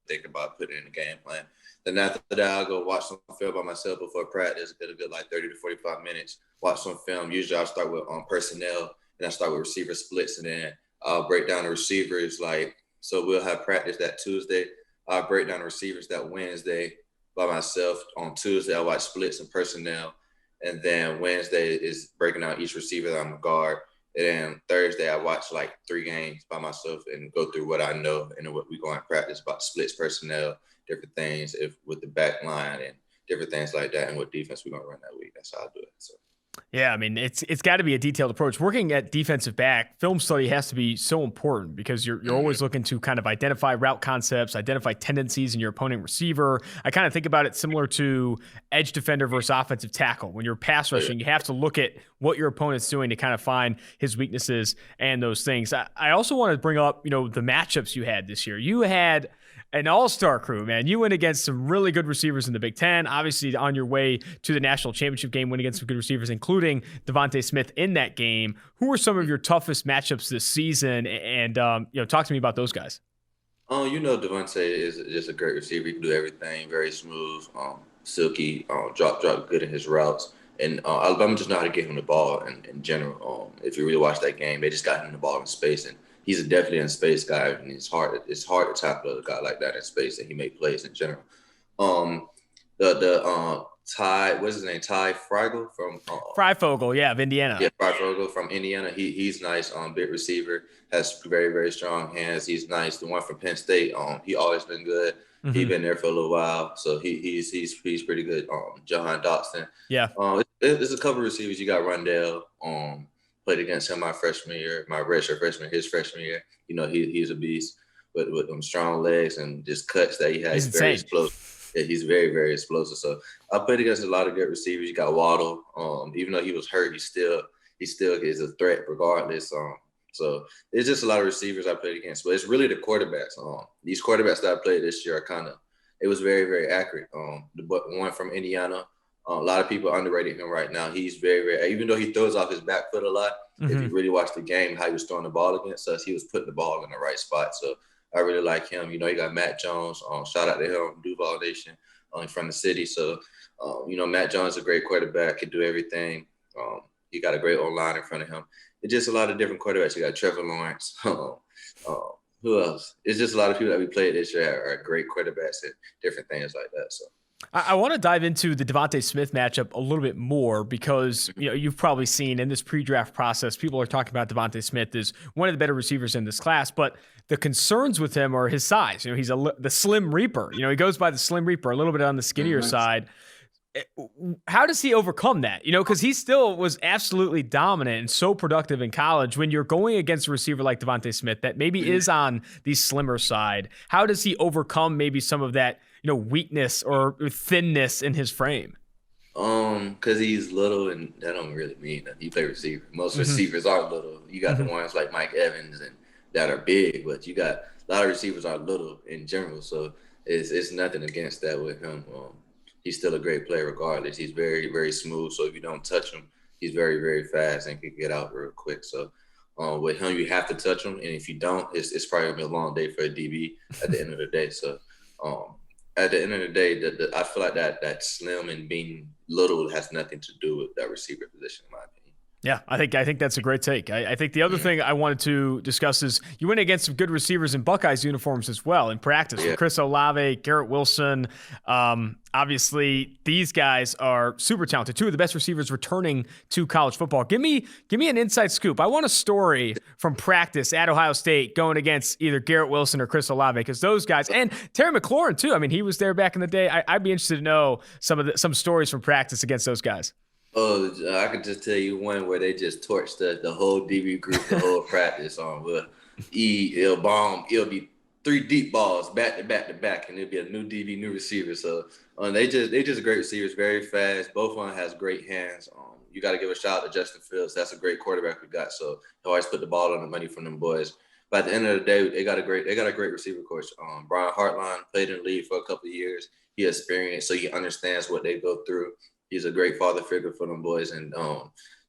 think about putting it in the game plan. Then after that, I'll go watch some film by myself before practice. Get a good like 30 to 45 minutes. Watch some film. Usually I'll start with personnel. And I start with receiver splits, and then I'll break down the receivers. So we'll have practice that Tuesday. I'll break down the receivers that Wednesday by myself. On Tuesday, I'll watch splits and personnel. And then Wednesday is breaking down each receiver that I'm a guard. And then Thursday, I watch like 3 games by myself and go through what I know and what we go in practice about splits, personnel, different things with the back line and different things like that, and what defense we're going to run that week. That's how I do it. So. Yeah, I mean, it's got to be a detailed approach. Working at defensive back, film study has to be so important because you're always looking to kind of identify route concepts, identify tendencies in your opponent receiver. I kind of think about it similar to edge defender versus offensive tackle. When you're pass rushing, you have to look at what your opponent's doing to kind of find his weaknesses and those things. I also want to bring up, the matchups you had this year. You had an all-star crew, man. You went against some really good receivers in the Big Ten, obviously on your way to the national championship game, went against some good receivers, including Devontae Smith in that game. Who were some of your toughest matchups this season? And, talk to me about those guys. Devontae is just a great receiver. He can do everything, very smooth, silky, drop good in his routes. And Alabama just know how to get him the ball in general. If you really watch that game, they just got him the ball in space, and he's definitely a space guy, and it's hard to tackle a guy like that in space, and he made plays in general. Ty, what's his name? Ty Freigel from Freifogel, yeah, of Indiana. Yeah, Freifogel from Indiana. He's nice, big receiver, has very, very strong hands. He's nice. The one from Penn State, he always been good. Mm-hmm. He's been there for a little while, so he's pretty good. Jahan Dotson. Yeah. There's a couple of receivers. You got Rondell. Played against him my freshman year, my redshirt freshman, his freshman year. He's a beast. with them strong legs and just cuts that he has. He's very insane. explosive. Yeah, he's very, very explosive. So I played against a lot of good receivers. You got Waddle. Even though he was hurt, he still is a threat regardless. So it's just a lot of receivers I played against. But it's really the quarterbacks. These quarterbacks that I played this year are it was very, very accurate. The one from Indiana, a lot of people underrated him right now. He's very, very, even though he throws off his back foot a lot, if you really watch the game, how he was throwing the ball against us, he was putting the ball in the right spot. So I really like him. You got Matt Jones. Shout out to him, Duval Nation, from the city. So, Matt Jones is a great quarterback, can do everything. He got a great O-line in front of him. It's just a lot of different quarterbacks. You got Trevor Lawrence. Who else? It's just a lot of people that we played this year are great quarterbacks and different things like that. So I want to dive into the Devontae Smith matchup a little bit more because you've probably seen in this pre-draft process, people are talking about Devontae Smith as one of the better receivers in this class, but the concerns with him are his size. He's the Slim Reaper. He goes by the Slim Reaper, a little bit on the skinnier side. How does he overcome that? Because he still was absolutely dominant and so productive in college. When you're going against a receiver like Devontae Smith that maybe is on the slimmer side, how does he overcome maybe some of that, weakness or thinness in his frame? Because he's little, and that don't really mean that he play receiver. Most receivers are little. You got the ones like Mike Evans and that are big, but you got a lot of receivers are little in general. So it's nothing against that with him. He's still a great player regardless. He's very, very smooth. So if you don't touch him, he's very, very fast and can get out real quick. So with him, you have to touch him. And if you don't, it's probably going to be a long day for a DB at the end of the day. So at the end of the day, I feel like that slim and being little has nothing to do with that receiver position, in my opinion. Yeah, I think that's a great take. I think the other thing I wanted to discuss is you went against some good receivers in Buckeyes uniforms as well in practice. Yeah. Chris Olave, Garrett Wilson. Obviously, these guys are super talented. Two of the best receivers returning to college football. Give me an inside scoop. I want a story from practice at Ohio State going against either Garrett Wilson or Chris Olave, because those guys, and Terry McLaurin too. He was there back in the day. I'd be interested to know some stories from practice against those guys. Oh, I could just tell you one where they just torched the whole DB group, the whole practice on. It'll be 3 deep balls back to back to back, and it'll be a new DB, new receiver. So they just great receivers, very fast. Both of them has great hands. You got to give a shout out to Justin Fields. That's a great quarterback we got. So they always put the ball on the money from them boys. But at the end of the day, they got a great receiver coach. Brian Hartline played in the league for a couple of years. He experienced, so he understands what they go through. He's a great father figure for them boys, and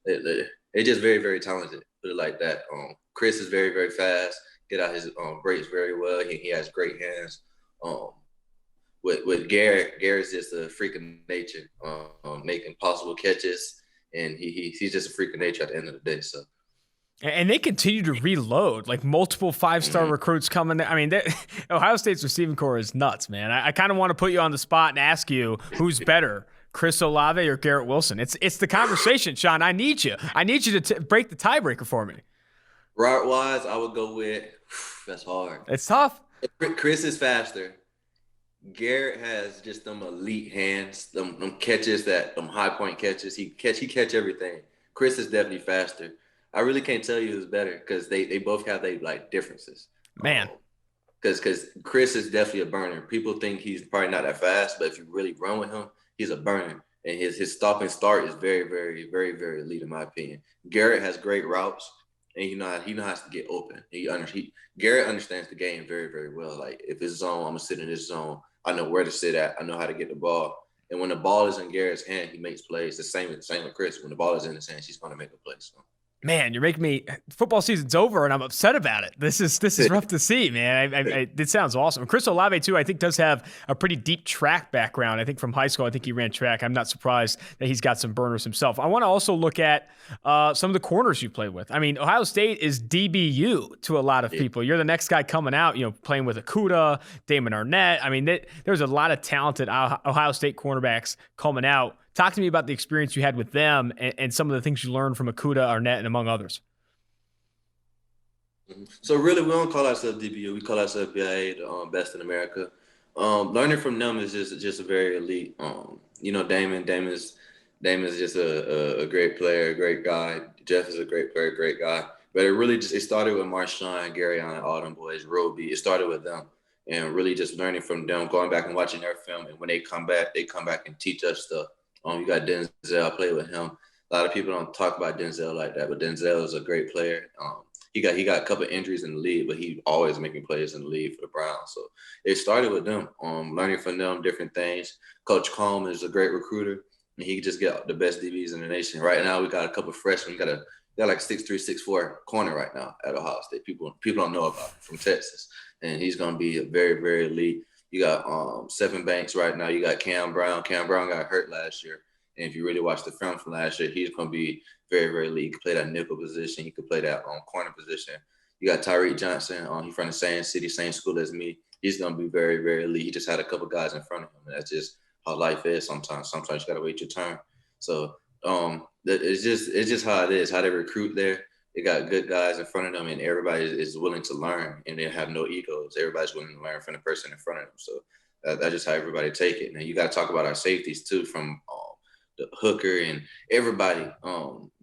they're just very, very talented. Put it like that. Chris is very, very fast. Get out his breaks very well. He has great hands. With Garrett's just a freak of nature, making possible catches, and he's just a freak of nature at the end of the day. So. And they continue to reload, like multiple 5-star recruits coming. Ohio State's receiving core is nuts, man. I kind of want to put you on the spot and ask you who's better, Chris Olave or Garrett Wilson. It's the conversation, Shaun. I need you to break the tiebreaker for me. Route wise, I would go with. That's hard. It's tough. Chris is faster. Garrett has just them elite hands, them catches, them high point catches. He catch everything. Chris is definitely faster. I really can't tell you who's better because they both have their differences. Man. Because Chris is definitely a burner. People think he's probably not that fast, but if you really run with him, he's a burner. And his stop and start is very, very, very, very elite in my opinion. Garrett has great routes, and he knows how to get open. Garrett understands the game very, very well. Like if it's zone, I'm gonna sit in this zone. I know where to sit at. I know how to get the ball. And when the ball is in Garrett's hand, he makes plays. The same with Chris. When the ball is in his hand, she's gonna make a play. So. Man, you're making me. Football season's over, and I'm upset about it. This is rough to see, man. It sounds awesome. Chris Olave too, I think, does have a pretty deep track background. I think from high school, I think he ran track. I'm not surprised that he's got some burners himself. I want to also look at some of the corners you played with. Ohio State is DBU to a lot of people. You're the next guy coming out. Playing with Okudah, Damon Arnett. There's a lot of talented Ohio State cornerbacks coming out. Talk to me about the experience you had with them and some of the things you learned from Okudah, Arnett, and among others. So really, we don't call ourselves DBU. We call ourselves BIA, the best in America. Learning from them is just a very elite. Damon is just a great player, a great guy. Jeff is a great player, great guy. But it started with Marshawn, Gary, and all them boys, Roby. It started with them. And really just learning from them, going back and watching their film. And when they come back and teach us stuff. You got Denzel, I played with him. A lot of people don't talk about Denzel like that, but Denzel is a great player. He got a couple of injuries in the league, but he always making plays in the league for the Browns. So it started with them, learning from them different things. Coach Coleman is a great recruiter, and he just get the best DBs in the nation. Right now, we got a couple of freshmen. We got like 6'3", 6'4" corner right now at Ohio State. People don't know about him from Texas, and he's going to be a very, very elite. You got Seven Banks right now. You got Cam Brown. Cam Brown got hurt last year. And if you really watch the film from last year, he's going to be very, very elite. He can play that nickel position. He could play that corner position. You got Tyreek Johnson. He's from the same city, same school as me. He's going to be very, very elite. He just had a couple guys in front of him. And that's just how life is sometimes. Sometimes you got to wait your turn. So it's just how it is, how they recruit there. They got good guys in front of them, and everybody is willing to learn, and they have no egos. Everybody's willing to learn from the person in front of them. So that's just how everybody take it. And you got to talk about our safeties too, from the hooker and everybody.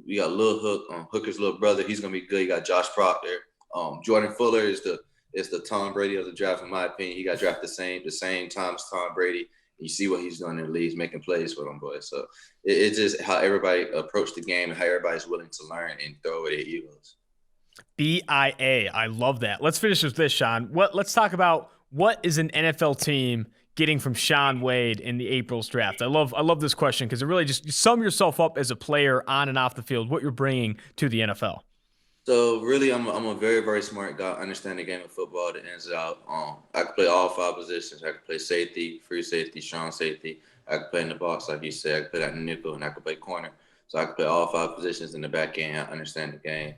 We got Lil Hook, Hooker's little brother. He's gonna be good. You got Josh Proctor. Jordan Fuller is the Tom Brady of the draft, in my opinion. He got drafted the same time as Tom Brady. You see what he's doing in the league, making plays for them boys. So it's just how everybody approach the game and how everybody's willing to learn and throw away their egos. BIA. I love that. Let's finish with this, Shaun. Let's talk about what is an NFL team getting from Shaun Wade in the April's draft. I love this question because it really just, you sum yourself up as a player on and off the field, what you're bringing to the NFL. So really, I'm a very, very smart guy. I understand the game of football, the ins and out. I can play all 5 positions. I can play safety, free safety, strong safety. I can play in the box, like you said. I can play that nickel, and I can play corner. So I can play all 5 positions in the back end. I understand the game.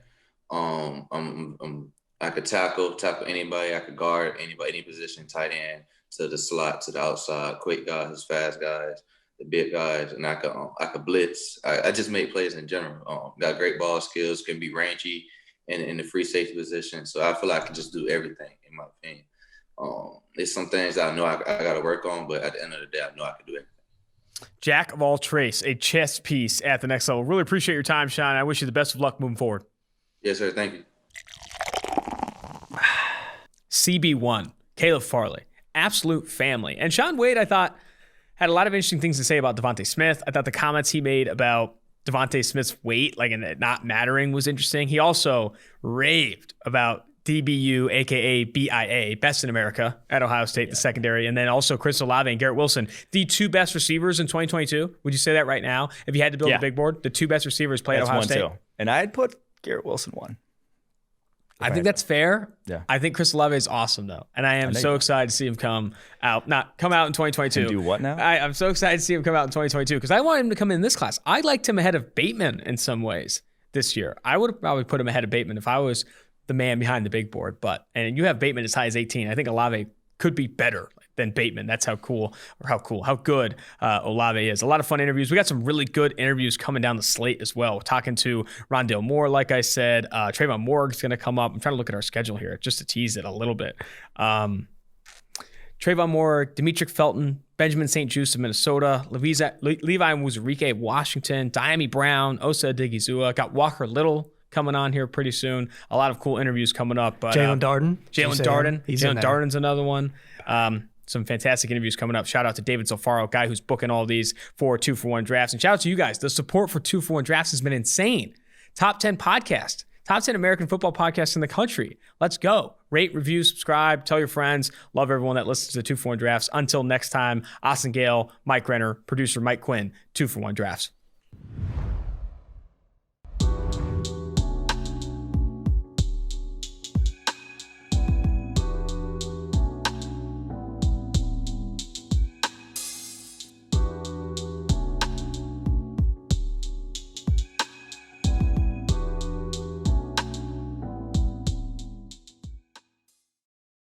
I could tackle anybody. I could guard anybody, any position, tight end to the slot, to the outside, quick guys, fast guys, the big guys, and I could blitz. I just make plays in general. Got great ball skills, can be rangy in the free safety position. So I feel like I can just do everything, in my opinion. There's some things that I know I got to work on, but at the end of the day, I know I can do everything. Jack of all trades, a chess piece at the next level. Really appreciate your time, Shaun. I wish you the best of luck moving forward. Yes, sir. Thank you. CB1, Caleb Farley, absolute family. And Shaun Wade, I thought, had a lot of interesting things to say about Devontae Smith. I thought the comments he made about Devontae Smith's weight, like, and it not mattering, was interesting. He also raved about DBU, a.k.a. BIA, best in America at Ohio State, the secondary, and then also Chris Olave and Garrett Wilson, the 2 best receivers in 2022. Would you say that right now? If you had to build a big board, the 2 best receivers play at Ohio State? Too. And I'd put Garrett Wilson 1. I think that's fair. Yeah. I think Chris Olave is awesome, though. And I am so excited to see him come out in 2022. And do what now? I'm so excited to see him come out in 2022 because I want him to come in this class. I liked him ahead of Bateman in some ways this year. I would have probably put him ahead of Bateman if I was the man behind the big board. And you have Bateman as high as 18. I think Olave could be better than Bateman. That's how good Olave is. A lot of fun interviews. We got some really good interviews coming down the slate as well. Talking to Rondale Moore, like I said. Trayvon Moore is going to come up. I'm trying to look at our schedule here just to tease it a little bit. Trayvon Moore, Demetric Felton, Benjamin St. Juste of Minnesota, Levi Wuzurike of Washington, Diami Brown, Osa Odigizua. Got Walker Little coming on here pretty soon. A lot of cool interviews coming up. Jalen Darden. Jalen Darden's another one. Some fantastic interviews coming up. Shout out to David Zolfaro, guy who's booking all these for 2-for-1 drafts. And shout out to you guys. The support for 2-for-1 drafts has been insane. Top 10 podcast. Top 10 American football podcasts in the country. Let's go. Rate, review, subscribe, tell your friends. Love everyone that listens to 2-for-1 drafts. Until next time, Austin Gayle, Mike Renner, producer Mike Quinn, 2-for-1 drafts.